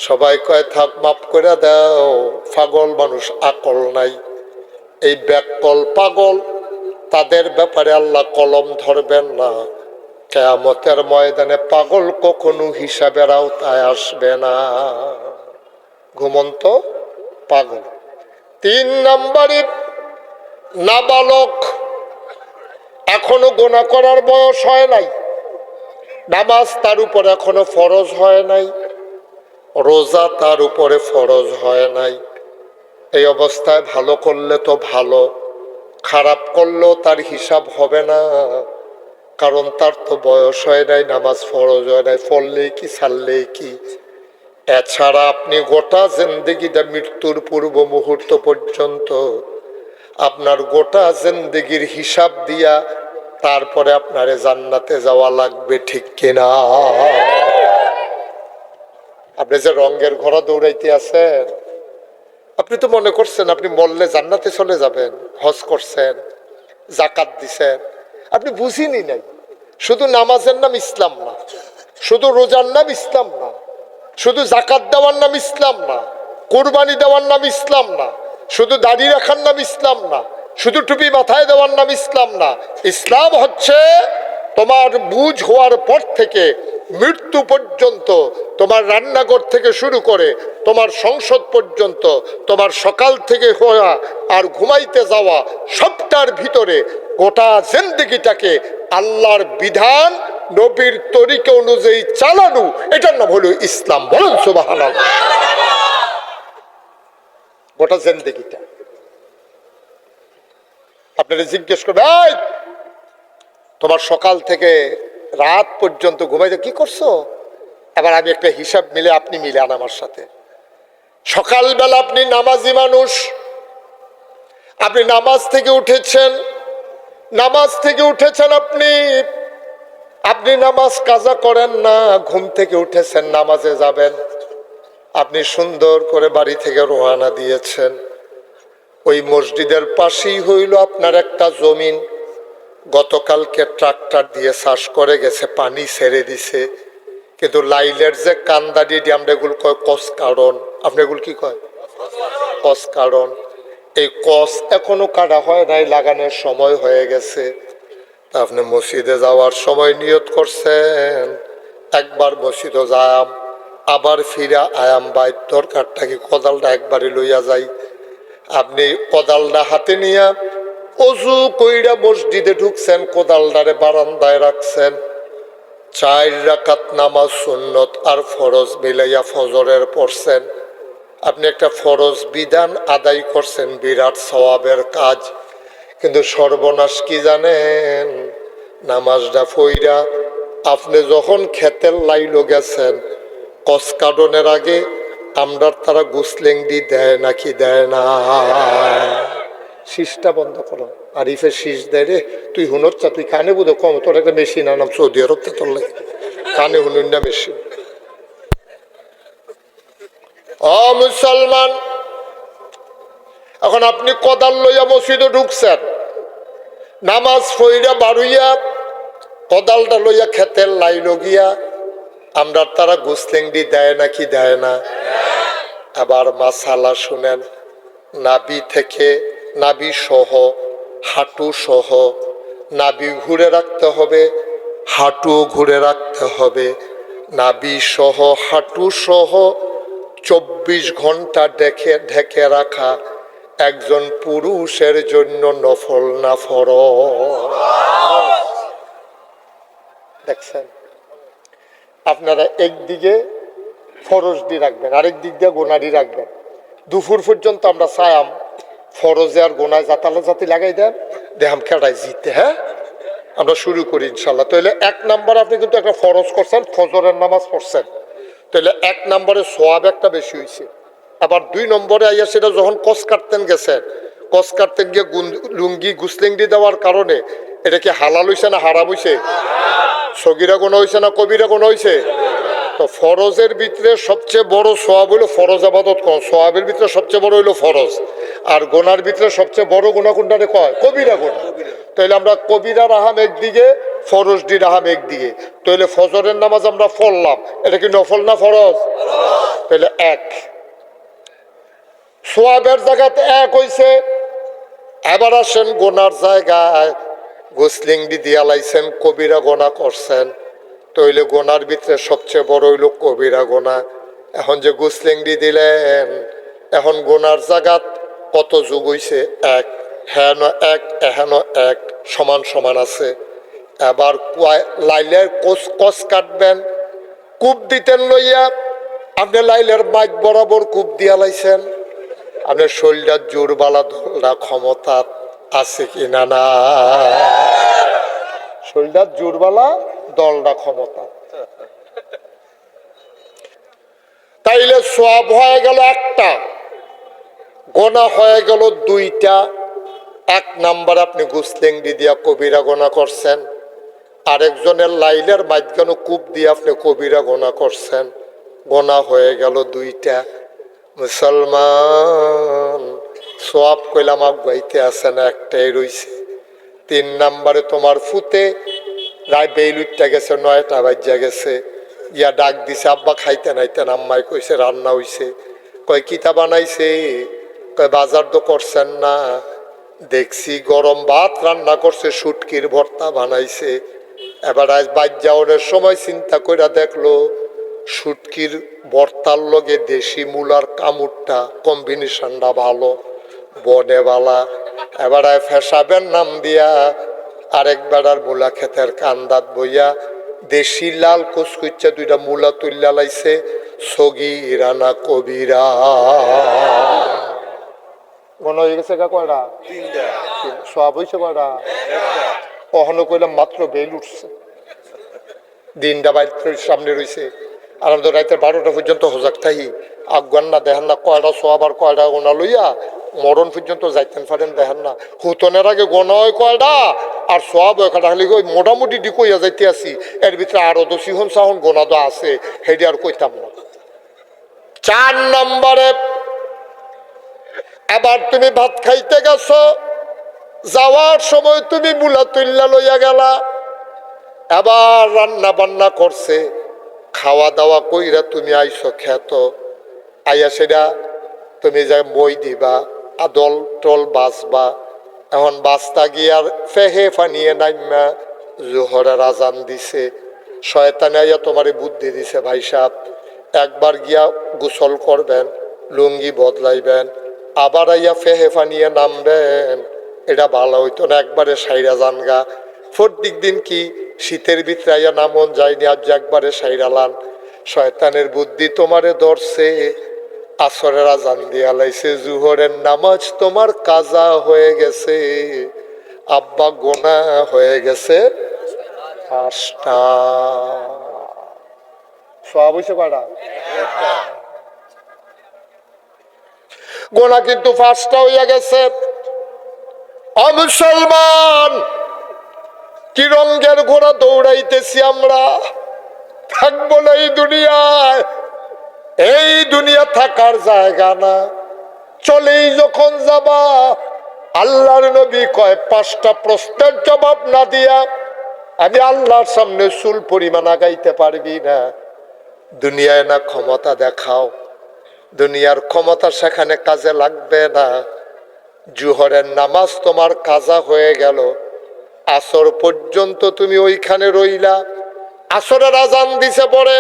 সবাই কয় থাক মাফ করে দাও, পাগল মানুষ, আকল নাই। এই ব্যাকল পাগল তাদের ব্যাপারে আল্লাহ কলম ধরবেন না। কিয়ামতের ময়দানে পাগল কখনো হিসাবের আওতায় আসবে না। ঘুমন্ত, পাগল। তিন নম্বরে নাবালক, এখনো গোনা করার বয়স হয় নাই, নামাজ তার উপর এখনো ফরজ হয় নাই, রোজা তার উপরে ফরজ হয় নাই। এই অবস্থায় ভালো করলে তো ভালো, খারাপ করলেও তার হিসাব হবে না, কারণ তার তো বয়স হয় নাই, নামাজ ফরজ হয় নাই, পড়লেই কি ছাড়লেই কি। এছাড়া আপনি গোটা জিন্দেগিটা, মৃত্যুর পূর্ব মুহূর্ত পর্যন্ত আপনার গোটা জিন্দেগির হিসাব দিয়া তারপরে আপনারে জান্নাতে যাওয়া লাগবে, ঠিক কিনা? আপনি যে রঙের ঘোড়া দৌড়াইতে আছেন, আপনি তো মনে করছেন আপনি মরলে জান্নাতে চলে যাবেন, হজ করছেন, জাকাত দিছেন, আপনি বুঝিনি নাই। শুধু নামাজের নাম ইসলাম না, শুধু রোজার নাম ইসলাম না, শুধু জাকাত দেওয়ার নাম ইসলাম না, কোরবানি দেওয়ার নাম ইসলাম না, শুধু দাড়ি রাখার নাম ইসলাম না, শুধু টুপি মাথায় দেওয়ার নাম ইসলাম না। ইসলাম হচ্ছে তোমার বুঝ হওয়ার পর থেকে মৃত্যু পর্যন্ত, তোমার রান্নাঘর থেকে শুরু করে তোমার সংসদ পর্যন্ত, তোমার সকাল থেকে হওয়া আর ঘুমাইতে যাওয়া সবটার ভিতরে গোটা জিন্দেগিটাকে আল্লাহর বিধান নবীর তরিকা অনুযায়ী চালানো, এটার নাম হলো ইসলাম। বলুন সুবহানাল্লাহ। গোটা জিন্দেগিটা আপনারা জিজ্ঞেস করবে, এই তোমার সকাল থেকে রাত পর্যন্ত ঘুমাইতে কি করছো? এবার আমি একটা হিসাব মিলে আপনি মিলান আমার সাথে। সকালবেলা আপনি নামাজি মানুষ, আপনি নামাজ থেকে উঠেছেন, নামাজ থেকে উঠেছেন আপনি আপনি নামাজ কাজা করেন না, ঘুম থেকে উঠেছেন নামাজে যাবেন, আপনি সুন্দর করে বাড়ি থেকে রওনা দিয়েছেন। ওই মসজিদের পাশেই হইল আপনার একটা জমিন, গতকালকে ট্রাক্টর দিয়ে চাষ করে গেছে, পানি ছেড়ে দিছে, কিন্তু লাইলের যে কান্দাডি আমরা এগুলো কয় কস কারণ, আপনি এগুলো কি কয়? কস কারণ। এই কস এখনো কাটা হয় নাই, লাগানোর সময় হয়ে গেছে। তা আপনি মসজিদে যাওয়ার সময় নিয়ত করছেন একবার মসজিদে যাম, আবার ফিরা আয়াম, বাইর দরকারটা কি কোদালটা একবারে লইয়া যাই। আপনি কোদালটা হাতে নিয়ে অজু কইরা মসজিদে ঢুকছেন, কোদালটারে বারান্দায় রাখছেন, 4 রাকাত নামাজ সুন্নত আর ফরজ মিলাইয়া ফজরের পড়ছেন। আপনি একটা ফরজ বিধান আদায় করছেন, বিরাট সওয়াবের কাজ। কিন্তু সর্বনাশ কি জানেন? নামাজটা ফইরা আপনি যখন খেতের লাইলো গেছেন, কসকাডনের আগে আমরা তারা গুসলেংডি দেয় নাকি দেয় না? শীষটা বন্ধ করো, আরিফে শীষ দেয় রে, তুই হুনচ্ছা, তুই কানে বুধো কম, তোর একটা মেশিন আনাম সৌদি আরব, তোর লাগে কানে হুনুন না মেশিন। ও মুসলমান, এখন আপনি কোদাল লইয়া মসজিদে ঢুকছেন, নামাজ ফইরা বাড়ুইয়া কোদালটা লইয়া খেতের লাইলো গিয়া আমরা তারা গুসলেংডি দেয় নাকি দেয় না? আবার মাসালা শুনেন, নাভি থেকে, নাভি সহ, হাঁটু সহ, নাভি ঘুরে রাখতে হবে, হাঁটু ঘুরে রাখতে হবে, নাভি সহ হাঁটু সহ 24 ঘন্টা ঢেকে রাখা একজন পুরুষের জন্য নফল না ফরজ? দেখছেন, আপনারা একদিকে ফরজ দিয়ে রাখবেন, আরেক দিক দিয়ে গোনারি রাখবেন। দুপুর পর্যন্ত আমরা চাইম ফরজে আর গোনায় জাতালাজাতি লাগাই দেন, দেহাম খেলায় জিতে। হ্যাঁ, আমরা শুরু করি ইনশাল্লাহ। তাহলে 1 নাম্বার আপনি কিন্তু একটা ফরজ করছেন, ফজরের নামাজ পড়ছেন, তাহলে 1 নম্বরে সোয়াব একটা বেশি হয়েছে। আবার 2 নম্বরে আইয়া সেটা যখন কস কাটতেন গেছেন, কস কাটতেন গিয়ে লুঙ্গি গুসলেঙ্গি দেওয়ার কারণে এটা কি হালাল হয়েছে না হারাম হয়েছে? সগিরা গোনা হয়েছে না কবিরা গোনা হয়েছে? তো ফরজের ভিতরে সবচেয়ে বড় সোয়াব হইলো ফরজ আবাদত কর, সোয়াবের ভিতরে সবচেয়ে বড় হইলো ফরজ, আর গোনার ভিতরে সবচেয়ে বড় গোনা কোনটারে কয়? কবিরা গোনা। তাহলে আমরা কবিরা রাহাম একদিকে, ফরজ ডি রাহাম একদিকে। তাহলে ফজরের নামাজ আমরা পড়লাম, এটা কি নফল না ফরজ? তাহলে 1 সোয়াবের জায়গাতে 1 হইছে। এবার আসেন গোনার জায়গায়, গোসলিংডি দিয়া লাইছেন, কবিরা গোনা করছেন, তাইলে গোনার ভিতরে সবচেয়ে বড় হইল কবিরা গোনা। এখন যে গোসলিংডি দিলেন, এখন গোনার জায়গাত কত যুগ হইছে? 1, হ্যাঁ 1, এহেন 1 সমান সমান আছে। এবার লাইলের কস কাটবেন, কূপ দিতেন লইয়া আপনি লাইলের মাইক বরাবর কূপ দিয়া লাইছেন, আপনার শরীরটা জোরবালা ধরা ক্ষমতা আছে কিনা? না, শরীরটা জোরবালা দলটা ক্ষমতা। তাইলে সওয়াব হয়ে গেল 1টা, গোনা হয়ে গেল 2টা। 1 নাম্বার আপনি গুসলেঙ্গি দিয়া কবিরা গোনা করছেন, আরেকজনের লাইলের মাঝখানে কূপ দিয়ে আপনি কবিরা গোনা করছেন, গোনা হয়ে গেল 2টা। মুসলমান, সওয়াব কইলাম আগাইতে আছে না, একটাই রইছে। 3 নাম্বারে তোমার ফুতে রায় বেইলুটটা গেছে, 9টা বাজ্যা গেছে, ইয়া ডাক দিছে, আব্বা খাইতে নাইতেন, আম্মাই কইছে রান্না হইছে। কয় কিতা বানাইছে? কয় বাজার তো করছেন না, দেখছি গরম ভাত রান্না করছে, শুটকির ভর্তা বানাইছে। এবার আজ বাজ্যাওনের সময় চিন্তা কইরা দেখলো শুটকির ভর্তার লগে দেশি মূলার কামুরটা কম্বিনেশনটা ভালো, বনেবালা। এবার ফেসাবের নাম দিয়া আরেক বেড়ার মূলা ক্ষেতের কান্দাত বইয়া দেশি লাল কুচকুচ্চা 2টা মূলা তুল্লা লাইছে, সগিরা না কবিরা। মনে হয়ে গেছে কয়টা? 3টা। সব হয়েছে কয়টা? কখনো কইলাম মাত্র বেল উঠছে, দিনটা বাইরের সামনে রয়েছে। আর আমাদের রাতের 12টা পর্যন্ত হজাক থাকি, আগুয়ান না দেখেন না কয়টা সোয়াব আর কয়টা গোনা লইয়া মরণ পর্যন্ত যাইতেন পারেন, দেখেন না হুতনের আগে গোনা হয় কয়টা আর সোয়াব কয়টা, খালি ওই মোটামুটি কইয়া যাইতে আসি, এর ভিতরে আরো তো সিহন সাহন গোনা তো আছে, হেডি আর কইতাম না। 4 নম্বরে এবার তুমি ভাত খাইতে গেছো, যাওয়ার সময় তুমি মূলা তুল্লা লইয়া গেলা, এবার রান্না বান্না করছে, খাওয়া দাওয়া কইরা তুমি আইসো খেত, আইয়া সেটা তুমি যা মই দিবা, আদল টল বাঁচবা। এখন বাস্তা গিয়ার ফেহে ফানিয়ে নাইমা জোহরের আজান দিছে, শয়তানে আইয়া তোমারে বুদ্ধি দিছে, ভাই সাহেব একবার গিয়া গোসল করবেন, লুঙ্গি বদলাইবেন, আবার আইয়া ফেহে ফানিয়ে নামবেন, এটা ভালো হইতো না, একবারে সাইরা জানগা। প্রত্যেক দিন কি শীতের ভিতরে আইয়া নামন যায়নি, আজ একবারে সাইরালান। শয়তানের বুদ্ধি তোমারে ধরছে, আসরের আজান দিয়া লাইছে, জুহরের নামাজ তোমার কাজা হয়ে গেছে, আব্বা গোনা হয়ে গেছে 5টা। সব হইছে কয়টা? গোনা কিন্তু 5টা হইয়া গেছে। মুসলমান, কি রঙের ঘোড়া দৌড়াইতেছি আমরা, থাকবো না এই দুনিয়ায়, এই দুনিয়া থাকার জায়গা না, চলেই যখন যাবা। আল্লাহর নবী কয় 5টা প্রশ্নের জবাব না দিয়া আমি আল্লাহর সামনে চুল পরিমাণ আগাইতে পারবি না। দুনিয়ায় না ক্ষমতা দেখাও, দুনিয়ার ক্ষমতা সেখানে কাজে লাগবে না। জুহরের নামাজ তোমার কাজা হয়ে গেল, আসর পর্যন্ত তুমি ওইখানে রইলা, আসরের আজান দিছে পরে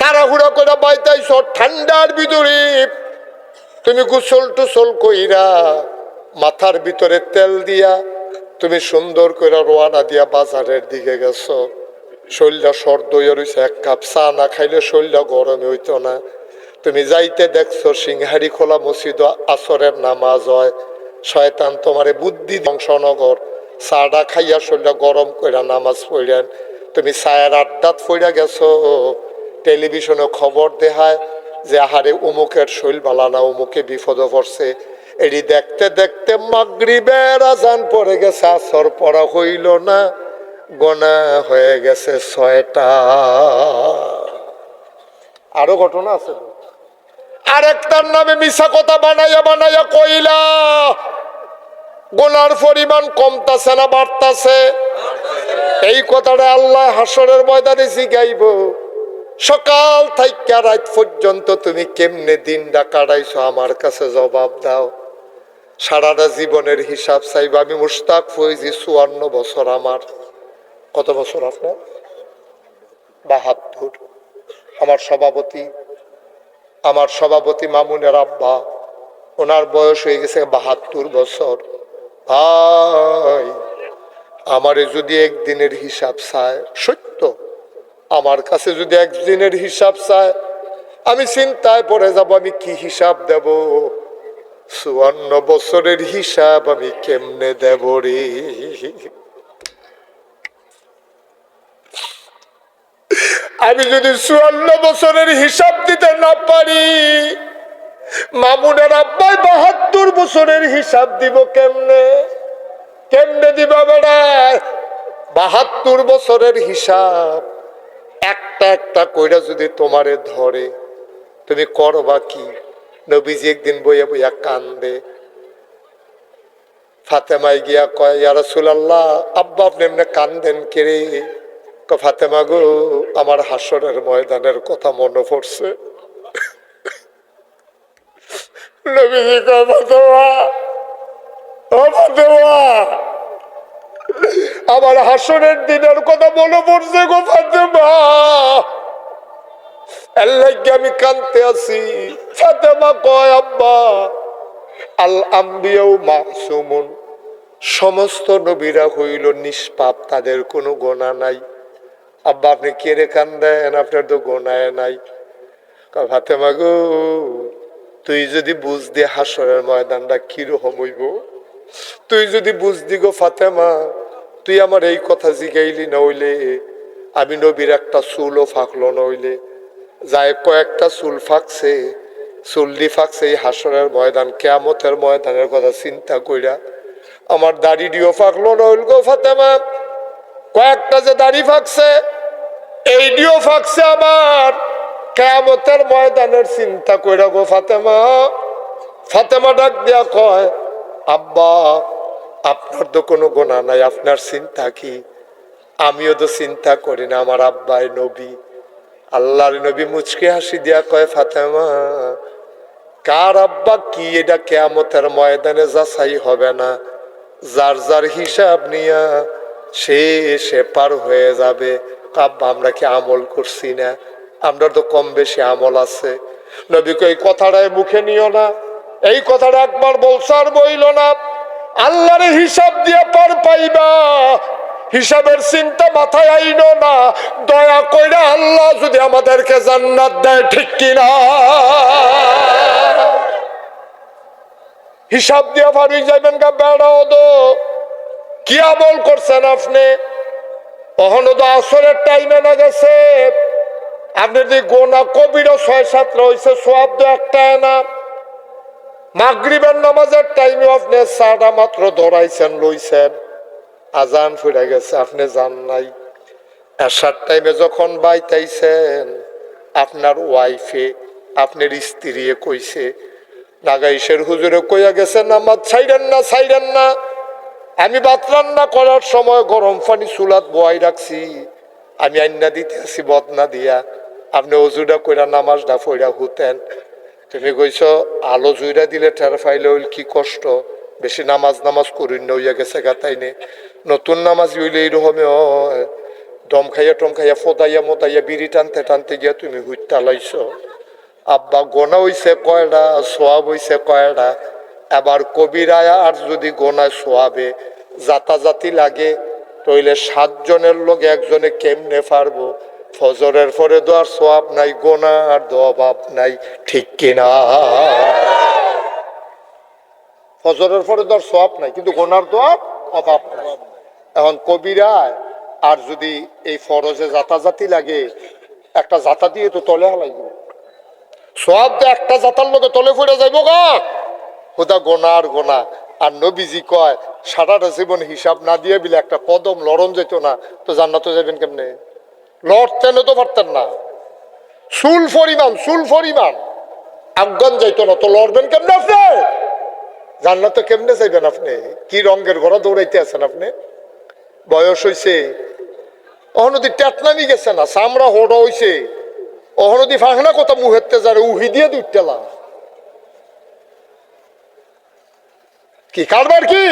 তাড়াহুড়া করে বাইতাইছ, ঠান্ডার ভিতরে তুমি গোসল টুসল কইরা মাথার ভিতরে তেল দিয়া তুমি সুন্দর করে রোয়ানা দিয়া বাজারের দিকে গেছো, শরীরটা সর্দ হয়ে রয়েছে, এক কাপ চা না খাইলে শরীরটা গরমে হইতো না। তুমি যাইতে দেখছো সিংহারি খোলা মসজিদ আসরের নামাজ হয়, শয়তান তোমারে বুদ্ধি ধ্বংসনগর চাটা খাইয়া শরীরটা গরম কইরা নামাজ পড়লেন। তুমি চায়ের আড্ডাত পড়া গেছো, টেলিভিশনে খবর দেখায় যে আহারে অমুকের শৈল বালানা, অমুকে বিপদে পড়ছে। এটি দেখতে দেখতে মাগরিবের আজান পড়ে গেছে, আসর পড়া হইল না, গোনা হয়ে গেছে 6টা। আরো ঘটনা আছে। আরেকটার নামে মিছা কথা বানাইয়া বানাইয়া কইলা, গোনার পরিমাণ কমতাছে না বাড়তাছে? এই কথাটা আল্লাহ হাসরের ময়দানে জিগাইব, সকাল থেকে রাত পর্যন্ত তুমি কেমনে দিনটা কাটাইছো আমার কাছে জবাব দাও। সারাটা জীবনের হিসাব চাইব। আমি মুশতাক ফৈজি, 54 বছর আমার। কত বছর আপনার? 72। আমার সভাপতি মামুনের আব্বা, ওনার বয়স হয়ে গেছে 72 বছর। ভাই, আমারে যদি একদিনের হিসাব চায়, সত্য আমার কাছে যদি একদিনের হিসাব চায়, আমি চিন্তায় পড়ে যাব আমি কি হিসাব দেব। 54 বছরের হিসাব আমি কেমনে দেব রে? আমি যদি 54 বছরের হিসাব দিতে না পারি, মামুনের আব্বাই 72 বছরের হিসাব দিব কেমনে? কেমনে দিবা বেড়া? 72 বছরের হিসাব একটা একটা কইরা যদি তোমারে ধরে, তুমি করবা কি? নবীজি একদিন বইয়া বইয়া কান্দে। ফাতেমায় গিয়া কয়, ইয়া রাসূলুল্লাহ, আব্বা আপনি এমনি কান্দেন কে রে? ফাতেমা গো, আমার হাসরের ময়দানের কথা মনে পড়ছে। নবীজি কয়, ফাতেমা, ও ফাতেমা, আমার হাসরের দিনের কথা মনে পড়ছে গো ফাতেমা, এর লাগি আমি কাঁদতে আছি। ফাতেমা কয়, আব্বা, আল আম্বিয়াউ মাসুমুন, সমস্ত নবীরা হইল নিষ্পাপ, তাদের কোনো গোনা নাই। আব্বা আপনি কেড়ে কান্দেন, আপনার তো গোনায় নাই। ফাতেমা গো, তুই যদি বুঝদি হাসরের ময়দানটা কিরকম হইব, তুই যদি বুঝদি গো ফাতেমা, তুই আমার এই কথা জিগাইলি না হইলে আমি নবীর একটা চুলও ফাঁকলো না হইলে, যায় কয়েকটা চুল ফাঁকছে, চুল্লি ফাঁকছে এই হাসরের ময়দান, কিয়ামতের ময়দানের কথা চিন্তা কইরা আমার দাড়িটিও ফাঁকলো না হইল গো ফাতেমা। কয়েকটা যে দাড়ি ফাঁকছে, এইটিও ফাঁকছে আমার, কিয়ামতের ময়দানের চিন্তা কইরা গো ফাতেমা। ফাতেমা ডাক দিয়া কয়, আব্বা আপনার তো কোনো গোনা নাই, আপনার চিন্তা কি? আমিও তো চিন্তা করি না, আমার আব্বাই নবী। আল্লাহর নবী মুচকে হাসি দিয়া কয়, ফাতেমা, কার আব্বা কি এটা কিয়ামতের ময়দানে যাচাই হবে না? যার যার হিসাব নিয়া সে পার হয়ে যাবে। আব্বা আমরা কি আমল করছি না? আমরা তো কম বেশি আমল আছে। নবী কই, কথাটাই মুখে নিও না, এই কথাটা একবার বলছো আর বইল না। আল্লাহর হিসাব দিয়ে পার পাইবা, হিসাবের চিন্তা মাথায় আইনো না। দয়া কইরা আল্লাহ যদি আমাদেরকে জান্নাত দেয়, ঠিক কিনা? হিসাব দিয়া ভাবি যাবেন গা বেড়াও দো, কি আমল করছেন আপনি? কখনো তো আসরের টাইমে না গেছে, আপনি যদি গোনা কবিরও 6-7টা হয়েছে, সওয়াব তো একটাই না। মাগরিবের নামাজের টাইমে আপনি 4টা মাত্র ধরাইছেন, লইছেন, আজান ফুরে গেছে, আপনি যান নাই। এশার টাইমে যখন বাইতাইছেন, আপনার ওয়াইফে, আপনার স্ত্রী কইছে, নাগাইশের হুজুরে কইয়া গেছে, নামাজ ছাইরেন না, ছাইরেন না। আমি ভাত রান্না করার সময় গরম পানি চুলাত বয়াই রাখছি, আমি আইনা দিতে আছি বদনা দিয়া, আপনি অজুটা কইরা নামাজটা পড়া হুতেন। তুমি কইছ আলো জুইরা দিলে টের ফাইলে হইল কি কষ্ট, বেশি নামাজ করিন না, হইয়া গেছে গাতাইনে। নতুন নামাজ হইলে এইরকমে হয়, দম খাইয়া টম খাইয়া ফদাইয়া মোদাইয়া বিড়ি টানতে টানতে গিয়া তুমি হুইটা লাইছ। আব্বা গোনা হইছে কয়টা, সোয়াব হইছে কয়টা? এবার কবিরায়া আর যদি গোনায় সোয়াবে জাতাজাতি লাগে, তইলে 7 জনের লোক একজনে কেমনে পারবো? ফজরের পরে দোয়ার সওয়াব নাই, গোনার দোয়াব নাই, ঠিক কিনা? ফজরের পরে দোয়ার সওয়াব নাই, কিন্তু গোনার দোয়ার অভাব নাই। এখন কবিরা আর যদি এই ফরজে জাতাজাতি লাগে, একটা জাতা দিয়ে তো তলে হালাই দিব, সওয়াব তো একটা জাতার লোকে তলে পড়ে যাইব গা, হুদা গোনার গোনা। আর নবীজি কয় সারাটা জীবন হিসাব না দিয়ে বিলে একটা কদম লড়ন যেত না, তো জান্নাতে যাবেন কেমনে? লড়তেন তো পারতেন না, চুল পরিমাণ আফগান যাইতো না, তো লড়বেন কেমনে আপনি? জান্নাতে কেমনে যাইবেন আপনি? কি রঙের ঘোড়া দৌড়াইতে আছেন আপনি? বয়স হইছে, অহনদি টেটনামি গেছে না, চামড়া হোড়া হইছে, অহনদি ফাঁকনা কথা মুহেতে যারে উহি দিয়ে দুইটেলা কি কারবার কি?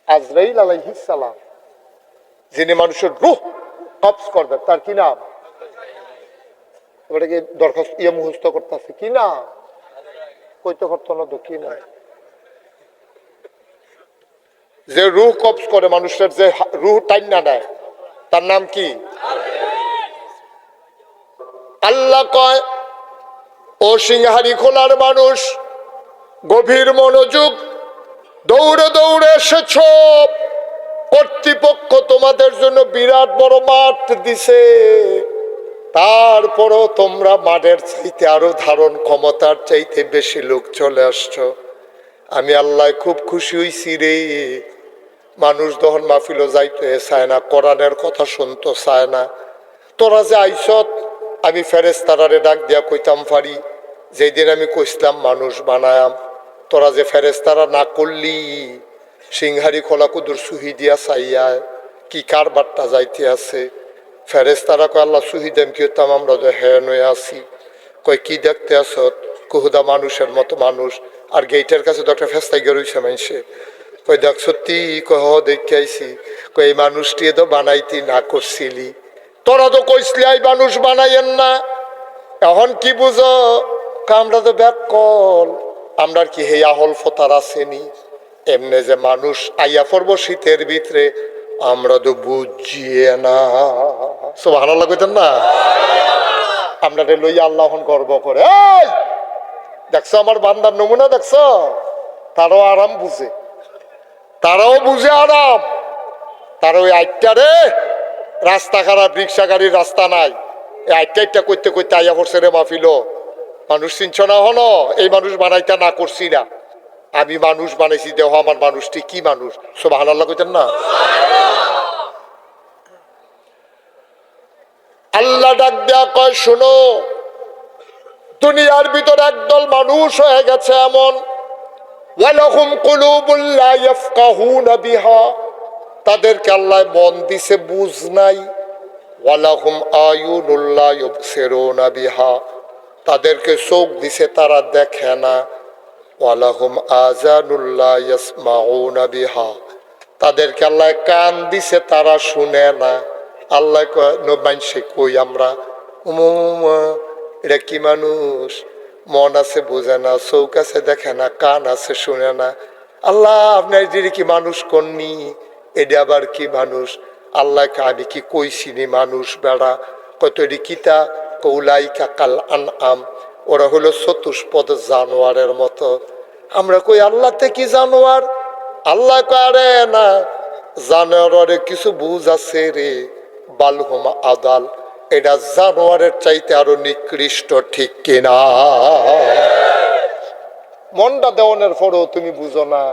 আজরাইল আলাইহিস সালাম যিনি মানুষের রূহ কবজ করবে, তার কি নাম? ওটাকে দরখাস্ত মুখস্থ করতেছে, কি নাম? কইতে করতো না তো, কি নাম? যে রূহ কবজ করে মানুষের, যে রূহ টাইনা নেয়, তার নাম কি? আল্লাহ কয়, ও সিংহারি খোলার মানুষ, গভীর মনোযোগ, দৌড়ে দৌড়ে এসেছ, কর্তৃপক্ষ তোমাদের জন্য বিরাট বড় মাঠ দিছে, তারপরও তোমরা মাঠের চাইতে আরো ধারণ ক্ষমতার চাইতে বেশি লোক চলে আসছো। আমি আল্লাহ খুব খুশি হইছি রে। মানুষ যখন মাহফিলও যাইতে চায় না, কোরআনের কথা শুনতে চায় না, তোরা যে আইসত, আমি ফেরেশতারে ডাক দিয়া কইতাম পারি, যেদিন আমি কইসলাম মানুষ বানায়াম, তোরা যে ফেরেশতারা না করলি, সিংহারি খোলা কুদুর সুহি দিয়া চাইয়া কি কারবারটা যাইতে আছে। ফেরেশতারা কয় আল্লাহ সুহি দেম কি হতাম, আমরা যে হ্যান হয়ে আছি। কয় কি দেখতে আসত? কুহুদা মানুষের মতো মানুষ, আর গেইটের কাছে তো একটা ফেস্তাই গেরইছে মানুষে। কই দেখ সত্যি? কহ দেখে আইসি। কই এই মানুষটি তো বানাইতি না করছিলি, তোরা তো কইসলি এই মানুষ বানাইয়েন না, এখন কি বুঝো? আমরা তো ব্যাক কল, আমরা কি হে আহল ফতার আসেনি? এমনি যে মানুষ আইয়া পড়ব শীতের ভিতরে, আমরা তো বুঝিয়ে না। সুবহানাল্লাহ কইতেন না? আমরা লইয়া আল্লাহ গর্ব করে। এই দেখছো আমার বান্দার নমুনা, দেখছো? তারাও আরাম বুঝে, তারাও বুঝে আরাম। তার ওই আইটা রে, রাস্তা খারাপ, রিক্সা গাড়ির রাস্তা নাই, এই আইটা করতে করতে আইয়া পড়ছে রে মাহফিল। মানুষ চিনছ না? হলো এই মানুষ বানাইটা না করছি না, আমি মানুষ বানাইছি, দেহ আমার মানুষটি কি মানুষ। সুবহানাল্লাহ কইতেন না? আল্লাহ ডাক দেয়া কয়, শোনো, দুনিয়ার ভিতর একদল মানুষ হয়ে গেছে এমন, ওয়ালাহুম কুলুবুল লা ইয়াফকাহুনা বিহা, তাদেরকে আল্লাহ মন দিছে, বুঝ নাই। ওয়ালাহুম আয়ুনুল লা ইউবসিরুনা বিহা, তাদেরকে চোখ দিছে, তারা দেখে না। ওয়ালাহুম আযানুল লা ইয়াসমাউনা বিহা, তাদেরকে আল্লাহ কান দিছে, তারা শুনে না। আল্লাহ কয় মানুষে কই আমরা, এটা কি মানুষ? মন আছে বোঝে না, চোখ আছে দেখে না, কান আছে শুনে না। আল্লাহ আপনার যদি কি মানুষ করনি, এটা আবার কি মানুষ? আল্লাহকে আমি কি কইছিনি মানুষ বেড়া? কত এটি কিতা? কৌলাই কাকাল আম, ওরা হলো চতুষ্পদ জানোয়ারের মতো। আমরা কই আল্লাহ কি জানোয়ার? আল্লাহ কারে না, জানোয়ারের কিছু বুঝ আছে রে, বালহুম আদাল, এটা জানোয়ারের চাইতে আরো নিকৃষ্ট, ঠিক কিনা? মনটা দেওয়ানের পরেও তুমি বুঝো না,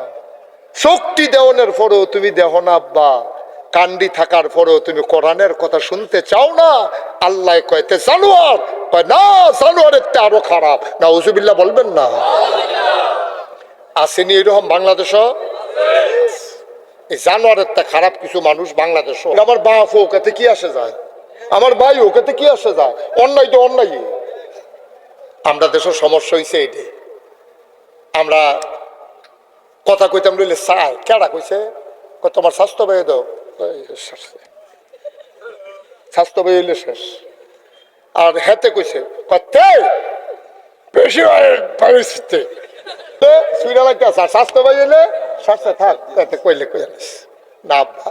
শক্তি দেওয়ানের পরেও তুমি দেহ না আব্বা, কান্ডি থাকার পরেও তুমি কোরআনের কথা শুনতে চাও না। আল্লাহ কয়তে জানোয়ার, কয় না, জানোয়ারের তে আরো খারাপ। না উজুবিল্লাহ বলবেন না? আসেনি এরকম বাংলাদেশ? এই জানোয়ারের তে খারাপ কিছু মানুষ বাংলাদেশ। আমার বাপ ওকে কি আসে যায়, আমার ভাই ওকে কি আসে যায়, অন্যায় তো অন্যায়। আমরা দেশের সমস্যা হয়েছে এটি, আমরা কথা কইতাম লইলে চাই, কেডা কইছে? তোমার স্বাস্থ্য ব্যয় দাও, স্বাস্থ্য ব্যয় হইলে শেষ। আর হেতে কইছে কতে বেশি সুইরা লাগতে আছে, আর স্বাস্থ্য ব্যয় হইলে সারছে থাক এতে কইলে কই আনিস না আব্বা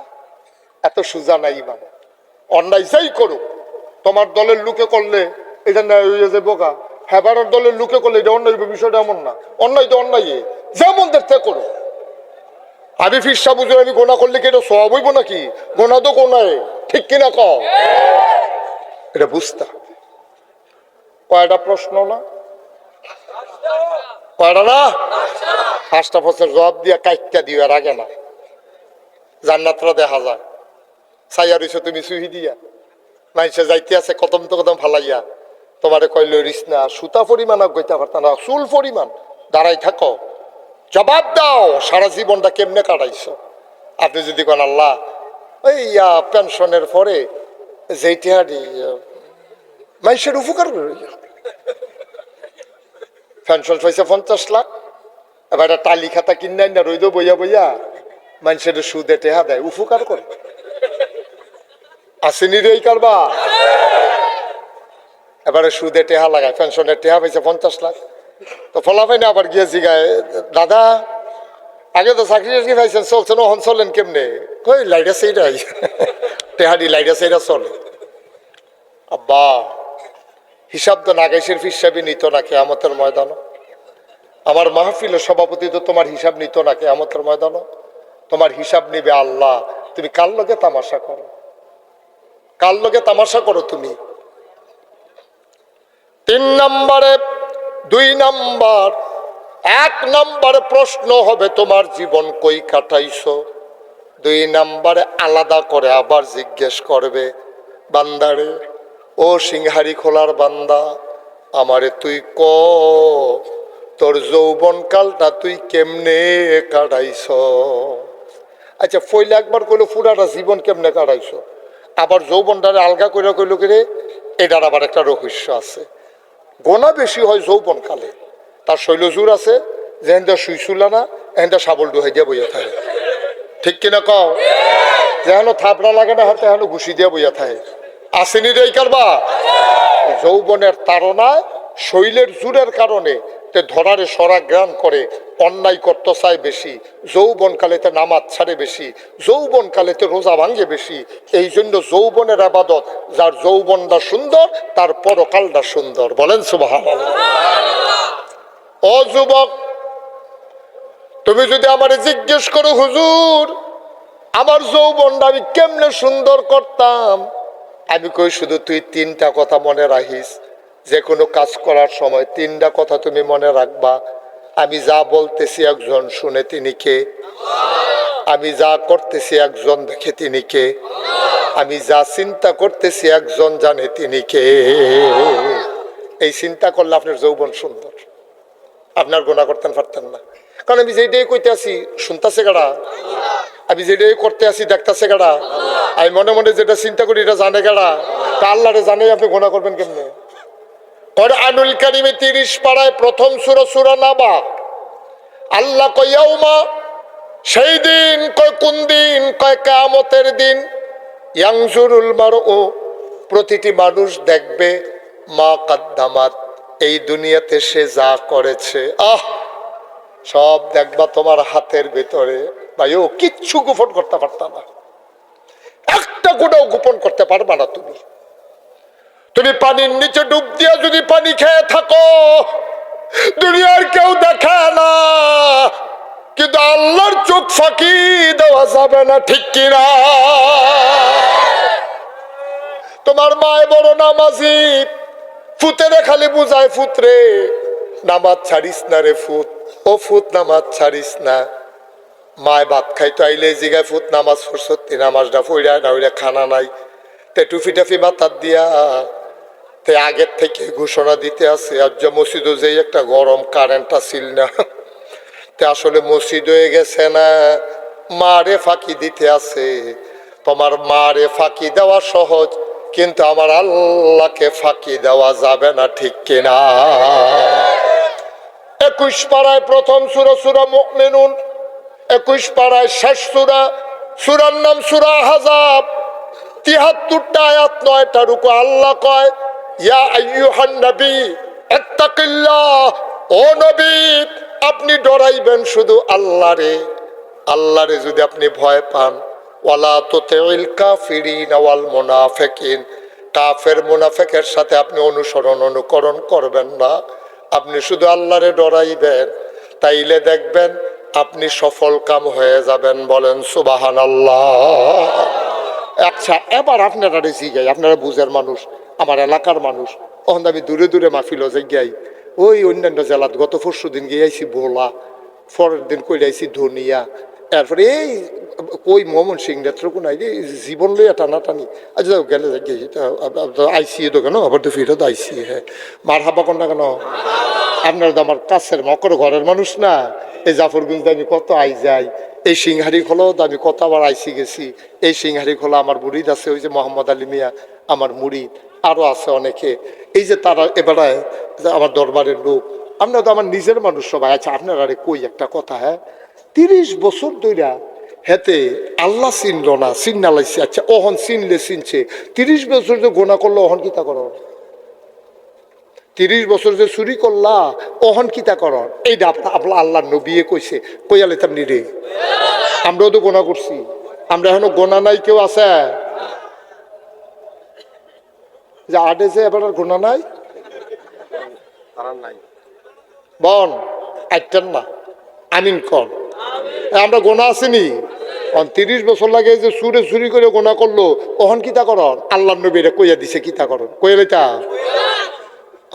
এত সোজা নাই ইমান অন্যায় যাই করুক তোমার দলের লোকে করলে এটা না হয়ে যে বোকা হেবারের দলের লোকে করলে এটা অন্যায় বিষয়টা এমন না অন্যায় তো অন্যায় যেমন দেখতে করো আমি ফিরসা বুঝে আমি গোনা করলে কি এটা সব হইব নাকি গোনা তো গোনায় ঠিক কিনা ক এটা বুঝতে হবে কয়টা প্রশ্ন না কয়টা না 5টা বছর জবাব দিয়া কাইটটা দিও এর আগে না জান্নাতরা দেখা যায় ছাইয়া রইছো তুমি সুহি দিয়া মানুষে যাইতে আছে কদম তো কদম ফালাইয়া তোমারে কইল রিস না সুতা পরিমাণ গইতে পারত না চুল পরিমাণ দাঁড়াই থাকো জবাব দাও সারা জীবনটা কেমনে কাটাইছো আপনি যদি কোন আল্লাহ ওই পেনশনের পরে যেইটা মানুষের উপকার পেনশন পাইছে 50 লাখ এবার একটা টালি খাতা কিনে না রইদ বইয়া বইয়া মানুষের সুদে টেহা দেয় উপকার করে আসেনি রে কারবা এবারে সুদে টেহা লাগায় পেনশনের টেহা পাইছে 50 লাখ তো ফলাফাই না আবার গিয়ে জিগায় দাদা আগে তো চাকরি পাইছেন চলছে না হন চলেন কেমনে কই লাইটা সেইটাই টেহাডি লাইটা সেইটা চলে আব্বা হিসাব তো নাগাইশের হিসাবে নিত না কিয়ামতের ময়দান আমার মাহফিলের সভাপতি তো তোমার হিসাব নিত না কিয়ামতের ময়দান তোমার হিসাব নিবে আল্লাহ তুমি কার লগে তামাশা করো কার লগে তামাশা করো তুমি 3 নম্বরে 2 নম্বর 1 নম্বরে প্রশ্ন হবে তোমার জীবন কই কাটাইছো 2 নম্বরে আলাদা করে আবার জিজ্ঞেস করবে বান্দারে ও সিংহারি খোলার বান্দা আমারে তুই ক তোর যৌবন কালটা তুই কেমনে কাটাইছ আচ্ছা ফইলে একবার কইলো পুরাটা জীবন কেমনে কাটাইছ আবার যৌবনটারে আলগা করে কইলো কি রে এটার আবার একটা রহস্য আছে গোনা বেশি হয় যৌবন কালে তার শৈলজুর আছে যেহেন্দা শুইছুলা না এহেন্দা সাবল ডুহাই দিয়া বইয়া থাকে ঠিক কিনা কও যেন থাপড়া লাগে না হাতে হেন ঘুষি দিয়া বইয়া থাকে আসেনি রে কারবা যৌবনের তাড়নায় শৈলের জোরের কারণে তে ধরারে সরা গ্রান করে অন্যায় করতে চায় বেশি যৌবন কালেতে নামাজ ছাড়ে বেশি যৌবন কালেতে রোজা ভাঙ্গে বেশি এই জন্য যৌবনের আবাদত যার যৌবনটা সুন্দর তার পরকালটা সুন্দর বলেন সুবহানাল্লাহ ও যুবক তুমি যদি আমারে জিজ্ঞেস করো হুজুর আমার যৌবনটা আমি কেমনে সুন্দর করতাম আমি কই শুধু তুই 3টা কথা মনে রাখিস যে কোনো কাজ করার সময় 3টা কথা তুমি মনে রাখবা আমি যা বলতেছি একজন শুনে তিনি কে আমি যা করতেছি একজন দেখে তিনি কে আমি যা চিন্তা করতেছি একজন জানে তিনি কে এই চিন্তা করলে আপনার যৌবন সুন্দর আপনার গুনাহ করতে পারতেন না কারণ আমি যেটাই কইতে আছি শুনতেছে গাড়া আমি যেটাই করতে আসি দেখতেছে গাড়া আমি মনে মনে যেটা চিন্তা করি এটা জানে গাড়া তা আল্লাহরে জানে আপনি গুনাহ করবেন কেমনে কোরআনুল কারীমে 30 পারায় প্রথম সূরা সূরা নাবা আল্লাহ কয় ইয়াউমা সেই দিন কয় কোন দিন কয় কিয়ামতের দিন ইয়ানজুরুল মারউ প্রতিটি মানুষ দেখবে মা কাদ্দামাত এই দুনিয়াতে সে যা করেছে সব দেখবা তোমার হাতের ভিতরে ভাই ও কিচ্ছু গোপন করতে পারতা না একটা গোটাও গোপন করতে পারবা না তুমি পানির নিচে ডুব দিয়া যদি পানি খেয়ে থাকো দুনিয়ার কেউ দেখে না কিন্তু আল্লাহর চোখ ফাঁকি দেওয়া যাবে না ঠিক কিনা তোমার মায় বড় নামাজি ফুতেরে খালি বুঝায় ফুতরে নামাজ ছাড়িস না রে ফুত ও ফুত নামাজ ছাড়িস না মায় ভাত খাইতো আইলে জিগায় ফুত নামাজ সত্যি নামাজটা ফইরা না ওইরা খানা নাই তে টুফি টাফি মাথার দিয়া তে আগের থেকে ঘোষণা দিতে আছে আর যে মসজিদও যে একটা গরম কারেন্ট আসিল না তে আসলে মসজিদ হয়ে গেছে না মারে ফাঁকি দিতে আছে তোমার মারে ফাঁকি দেওয়া সহজ কিন্তু আমার আল্লাহকে ফাঁকি দেওয়া যাবে না ঠিক কিনা 21 পারায় প্রথম সূরা সূরা মুমিনুন 21 পারায় শেষ সূরা সূরার নাম সূরা আহজাব 73টা আয়াত 9টা রুকু আল্লাহ কয় ইয়া আইয়ুহান নবী ইত্তাকিল্লাহ ও নবী আপনি ডরাইবেন শুধু আল্লাহরে আল্লাহরে যদি আপনি ভয় পান, ওয়ালা তুতিল কাফিরিন ওয়াল মুনাফিকিন, কাফের মুনাফিকের সাথে আপনি অনুকরণ করবেন না। আপনি শুধু আল্লাহরে ডরাইবেন, তাইলে দেখবেন আপনি সফল কাম হয়ে যাবেন। বলেন সুবহানাল্লাহ। আচ্ছা, এবার আপনারা জিগাই, আপনারা বুঝের মানুষ, আমার এলাকার মানুষ। তখন আমি দূরে দূরে মাহফিল যাই, ওই অন্যান্য জেলাত গত পরশু দিন গিয়েছি বোলা, পরের দিন কই আইছি ধনিয়া, এরপরে এই কই মোহাম্মদ সিং নেত্রকোন আই জীবন লইয়া টানাটানি। আচ্ছা গেলে আইসি দোকান আবার তো ফিরে তো আইসি। হ্যাঁ, মার হাবা কন না কেন? আপনারা তো আমার কাছের মকর ঘরের মানুষ না। এই জাফরগঞ্জ আমি কত আই যাই, এই সিংহারি খোলাও তো আমি কত আবার আইসি গেছি। এই সিংহারি খোলা আমার মুরিদ আছে, ওই যে মোহাম্মদ আলী মিয়া আমার মুরিদ, আরও আছে অনেকে। এই যে তারা এবারে আমার দরবারের লোক, আপনারা তো আমার নিজের মানুষ সবাই। আচ্ছা আপনারা কই একটা কথা, হ্যাঁ 30 বছর ধইরা হেতে আল্লাহ চিনল না, চিন্না লাইছে। আচ্ছা ওহন চিনলে চিনছে, 30 বছর যে গোনা করলো ওহন কিতা করো? 30 বছর যে চুরি করলা ওহন কিতা করন? এইটা আপনার আল্লাহ নবিয়ে কইছে, কইয়া লেতাম নি রে। আমরাও তো গোনা করছি, আমরা এখনো গোনা নাই কেউ আছে যে আডে যে এবার আর গোনা নাই বন আইটেন না আমিন কন। আমরা গোনা আসেনি 30 বছর লাগে যে সুরে চুরি করে গোনা করলো ওহন কিতা করন? আল্লাহ নবীরে কইয়া দিছে কিতা করন, কইয়া লেতা।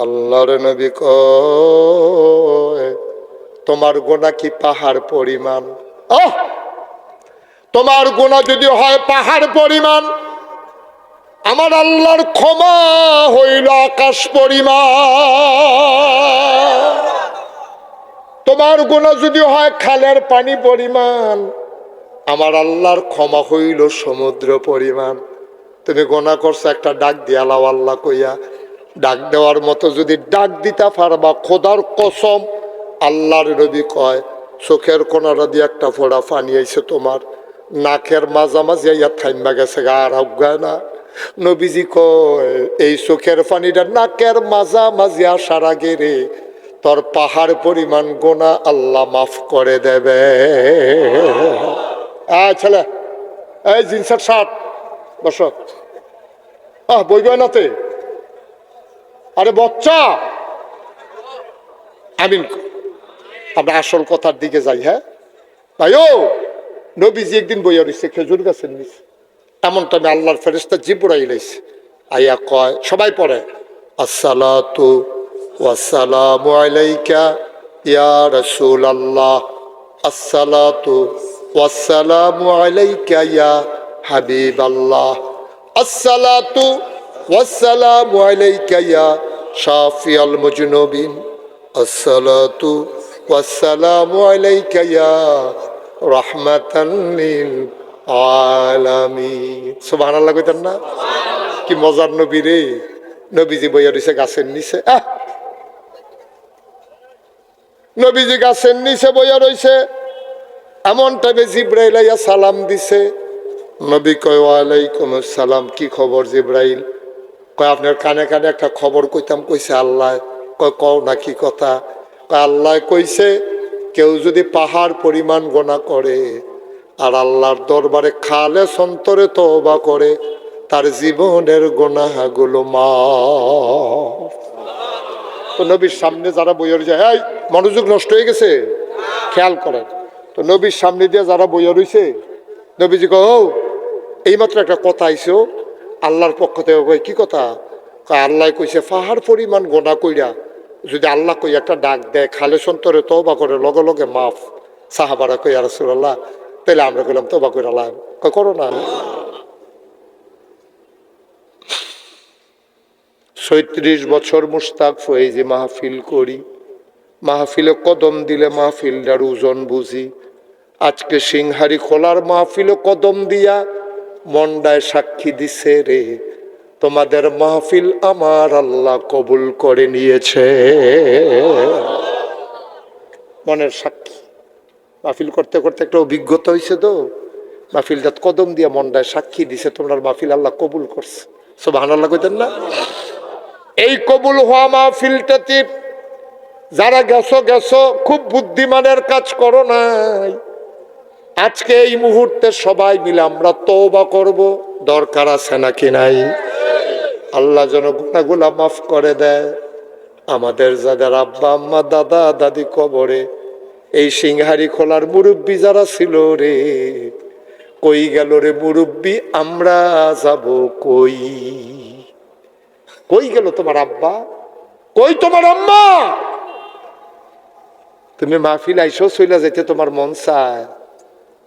আল্লাহর নবী কয় তোমার গোনা কি পাহাড় পরিমাণ? তোমার গোনা যদি হয় পাহাড় পরিমাণ, আমার আল্লাহর ক্ষমা হইল আকাশ পরিমাণ। তোমার গোনা যদি হয় খালের পানি পরিমাণ, আমার আল্লাহর ক্ষমা হইল সমুদ্র পরিমাণ। তুমি গোনা করছো, একটা ডাক দিয়ালাও আল্লাহ কইয়া, ডাক দেওয়ার মতো যদি ডাক দিতে পারবা, খোদার কসম আল্লাহর নবী কয় চোখের কোনাটা দিয়ে একটা ফোড়া পানি আইছে তোমার নাকের মাঝামাঝি আইয়া থাইমা গেছে, আর আজ্ঞায় না। নবীজি কয় এই চোখের পানিটা নাকের মাঝামাঝি আসার আগে রে তোর পাহাড় পরিমাণ গোনা আল্লাহ মাফ করে দেবে। ছেলে এই জিন্সের শার্ট বস, বইবে নাতে, আরে বচ্চা আমিন। আমরা আসল কথার দিকে যাই। হ্যাঁ ভাইও, নবীজি একদিন বইয়া রয়েছে খেজুর গাছের নিচে, এমন টাইমে আল্লাহর ফেরেশতা জিবরাইল আইছে, আইয়া কয় সবাই পড়ে আসসালাতু ওয়াসসালামু আলাইকা ইয়া রাসূলুল্লাহ, আসসালাতু ওয়াসসালামু আলাইকা ইয়া হাবিবাল্লাহ, আসসালাতু ওয়াসসালামু আলাইকা ইয়া শাফিয়াল মুজনুবিন, আসসালাতু ওয়াসসালামু আলাইকা ইয়া রাহমাতান লিল আলামিন। সুবহানাল্লাহ কইতেন না? কি মজার নবী রে। নবীজি বইয়া রইছে গাছের নিচে, নবীজি গাছের নিচে বইয়া রইছে, এমন টাইমে জিবরাইল আইয়া সালাম দিছে। নবী কয় ওয়ালাইকুম আসসালাম, কি খবর জিবরাইল? কয় আপনার কানে কানে একটা খবর কইতাম। কইছে আল্লাহ? কয় কও না, কি কথা? কয় আল্লাহ কইছে কেউ যদি পাহাড় পরিমাণ গোনা করে আর আল্লাহর দরবারে খালেস অন্তরে তওবা করে, তার জীবনের গুনাহগুলো মাফ। তো নবীর সামনে যারা বইয়া রয়েছে, এই মনোযোগ নষ্ট হয়ে গেছে, খেয়াল করেন। তো নবীর সামনে দিয়ে যারা বইয়া রয়েছে, নবীজি কও এইমাত্র একটা কথা আইসো আল্লাহর পক্ষ থেকে। কই কি কথা? আল্লাহ কইছে পাহাড় পরিমাণ গোনা কইরা যদি আল্লাহ কই একটা ডাক দেয় খালেস অন্তরে তওবা করে, লগে লগে মাফ। সাহাবারা কই ইয়া রাসূলুল্লাহ, তাহলে আমরা কইলাম তওবা কইরা লাভ করো না। ৩৬ বছর মুশতাক ফয়েজি মাহফিল করি, মাহফিলে কদম দিলে মাহফিলটার ওজন বুঝি। আজকে সিংহারি খোলার মাহফিলে কদম দিয়া মন্ডায় সাক্ষী দিছে রে, তোমাদের মাহফিল আমার আল্লাহ কবুল করে নিয়েছে। মনের সাক্ষী, মাহফিল করতে করতে একটা অভিজ্ঞতা হয়েছে, তো মাহফিলটা কদম দিয়া মন্ডায় সাক্ষী দিছে তোমার মাহফিল আল্লাহ কবুল করছে। সুবহানাল্লাহ কইতেন না? এই কবুল হওয়া মাহফিলটাতে যারা গেছো গেছো, খুব বুদ্ধিমানের কাজ করো নাই। আজকে এই মুহূর্তে সবাই মিলে আমরা তওবা করব, দরকার আছে নাকি নাই? আল্লাহ যেন গুনাহগুলো মাফ করে দেয়। আমাদের যাদের আব্বা আম্মা দাদা দাদি কবরে, এই সিংহারি খোলার মুরব্বী যারা ছিল রে, কই গেল রে মুরব্বী? আমরা যাব কই? কই গেল তোমার আব্বা? কই তোমার আম্মা? তুমি মাহফিল আইসো চইলা যাইতে তোমার মন চায়?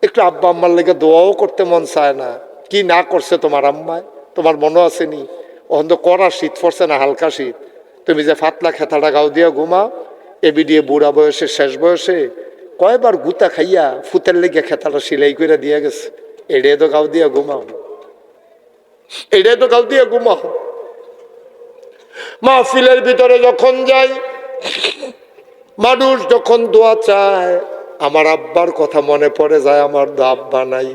একটু আব্বা আম্মার লেগে দোয়াও করতে মন চায় না? কি না করছে তোমার আম্মায়, তোমার মনে আসেনি? ওখান তো কড়া শীত পড়ছে না হালকা শীত, তুমি যে ফাতলা খেতাটা গাও দিয়া ঘুমাও, এবি দিয়ে বুড়া বয়সে শেষ বয়সে কয়বার গুতা খাইয়া ফুতের লেগে খেতাটা সিলাই করে দিয়া গেছে। এড়ে তো গাও দিয়া ঘুমাও, এড়ে তো গাও দিয়া ঘুমাও। মাহফিলের ভিতরে যখন যাই, মানুষ যখন দোয়া চায়, আমার আব্বার কথা মনে পড়ে যায়। আমার তো আব্বা নাই,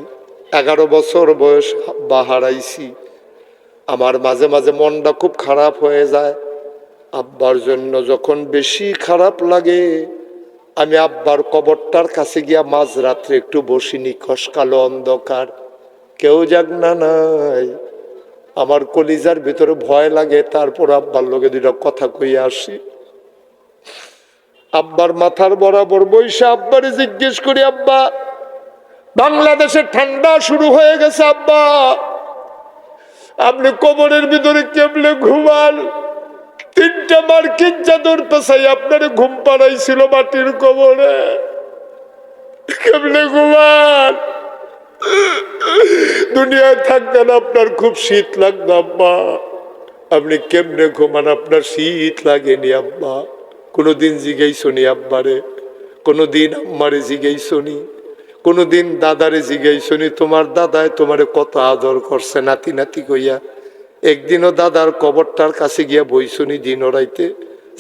11 বছর বয়স আব্বা হারাইছি। আমার মাঝে মাঝে মনটা খুব খারাপ হয়ে যায়। আব্বার জন্য যখন বেশি খারাপ লাগে, আমি আব্বার কবরটার কাছে গিয়া মাঝরাত্রে একটু বসিনি, খসকালো অন্ধকার, কেউ যাক না নাই, আমার কলিজার ভিতরে ভয় লাগে। তারপর আব্বার লোকে দুটা কথা কইয়া আসি। আব্বার মাথার বরাবর বৈশা আব্বারে জিজ্ঞেস করি, আব্বা বাংলাদেশে ঠান্ডা শুরু হয়ে গেছে, আব্বা আপনি কবরের ভিতরে কেমনে ঘুমান? 3টা মার্কিন চাদর পেছাই আপনার ঘুম পাড়াইছিল মাটির কবরে, কেমনে ঘুমান? দুনিয়ায় থাকতেন আপনার খুব শীত লাগতো আব্বা, আপনি কেমনে ঘুমান? আপনার শীত লাগেনি আব্বা? কোনোদিন জিগাইছনি আব্বারে? কোনোদিন আম্মারে জিগাইছনি? কোনোদিন দাদারে জিগাইছনি তোমার দাদায় তোমারে কত আদর করছে নাতি নাতি কইয়া? একদিনও দাদার কবরটার কাছে গিয়া বইছনি দিন রাইতে?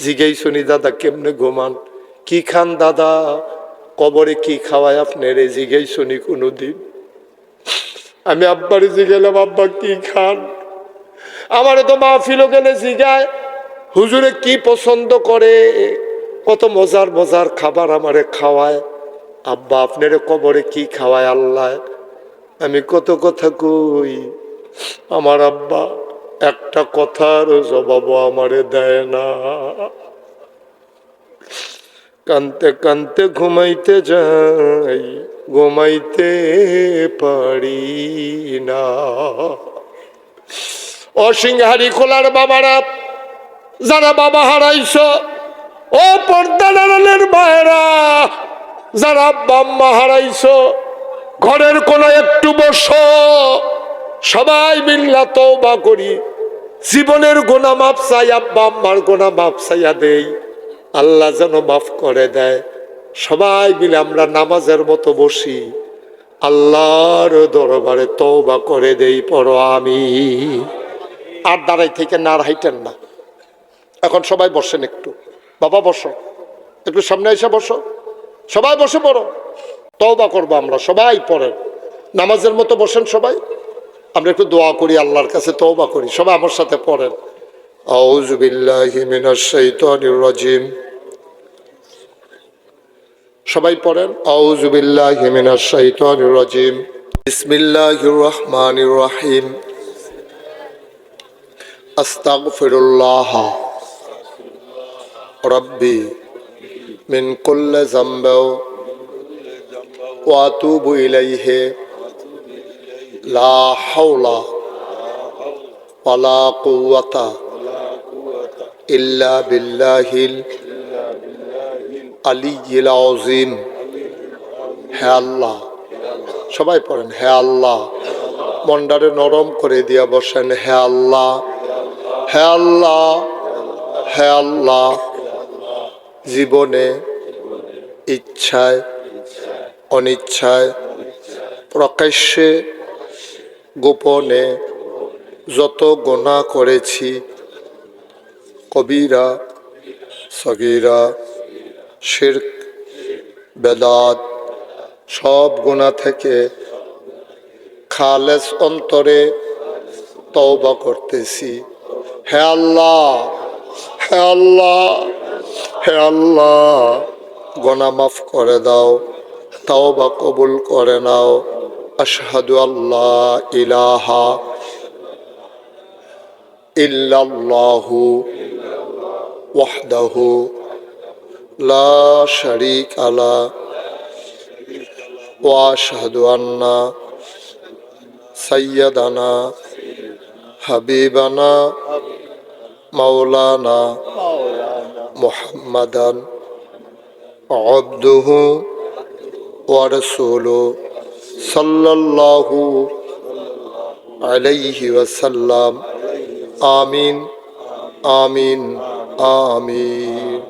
জিগাইছনি দাদা কেমনে ঘুমান, কি খান দাদা, কবরে কি খাওয়ায় আপনারে? জিগাইছনি কোনোদিন? আমি আব্বারে জিগাইলাম, আব্বা কি খান? আমারে তো মাহফিলও গেলে জিগায় হুজুরে কি পছন্দ করে, কত মজার মজার খাবার আমারে খাওয়ায়। আব্বা আপনারে কবরে কি খাওয়ায় আল্লাহ? আমি কত কথা কই, আমার আব্বা একটা কথার জবাবও আমারে দেয় না। কানতে কানতে ঘুমাইতে যাই, ঘুমাইতে পারি না। অসিংহারি খোলার বাবারা, যারা বাবা হারাইছ, ও পর্দার মায়েরা, যারা আব্বা আম্মা হারাইছ, ঘরের কোন একটু বসো, সবাই মিল্লা তওবা করি, জীবনের গুনাহ মাফ চাই, আব্বা আম্মার গুনাহ মাফ চাইয়া দেই, আল্লাহ যেন মাফ করে দেয়। সবাই মিলে আমরা নামাজের মতো বসি, আল্লাহর দরবারে তওবা করে দেই, পড়ো আমিন। আর দাঁড়াই থেকে না হাইটেন না। এখন সবাই বসেন, একটু বাবা বসো, একটু সামনে এসে বসো, সবাই বসে পড়ো, তওবা করবো আমরা। সবাই পড়েন, নামাজের মতো বসেন সবাই, আমরা একটু দোয়া করি আল্লাহর কাছে, তওবা করি। সবাই আমার সাথে পড়েন, আউযু বিল্লাহি মিনাশ শাইতানির রাজিম। সবাই পড়েন, আউযু বিল্লাহি মিনাশ শাইতানির রাজিম, বিসমিল্লাহির রহমানির রহিম, আস্তাগফিরুল্লাহ রব্বি মিন কুল্লি যামবিন ওয়া আতুবু ইলাইহি লা হাওলা ওয়ালা কুওয়াতা ইল্লা বিল্লাহিল আলিয়্যিল আযীম। হে আল্লাহ, সবাই পড়েন, হে আল্লাহ, মনটারে নরম করে দিয়া বসেন, হে আল্লাহ, হে আল্লাহ, হে আল্লাহ, জীবনে ইচ্ছায় অনিচ্ছায় প্রকাশ্যে গোপনে যত গুনাহ করেছি, কবিরা সগীরা শিরক বেদাত, সব গুনাহ থেকে খালেস অন্তরে তওবা করতেছি। হে আল্লাহ, হে আল্লাহ, হে আল্লাহ, গুনাহ মাফ করে দাও, তওবা কবুল করে নাও। আশহাদু আল্লা ইলাহা ইল্লাল্লাহু ওয়াহদাহু লা শারীকা লা ওয়া আশহাদু আন্না সাইয়্যিদানা হাবিবানা মাওলানা মুহাম্মাদান আবদুহু ওয়া রাসূলুহু সাল্লাল্লাহু আলাইহি ওয়াসাল্লাম। আমিন আমিন আমিন।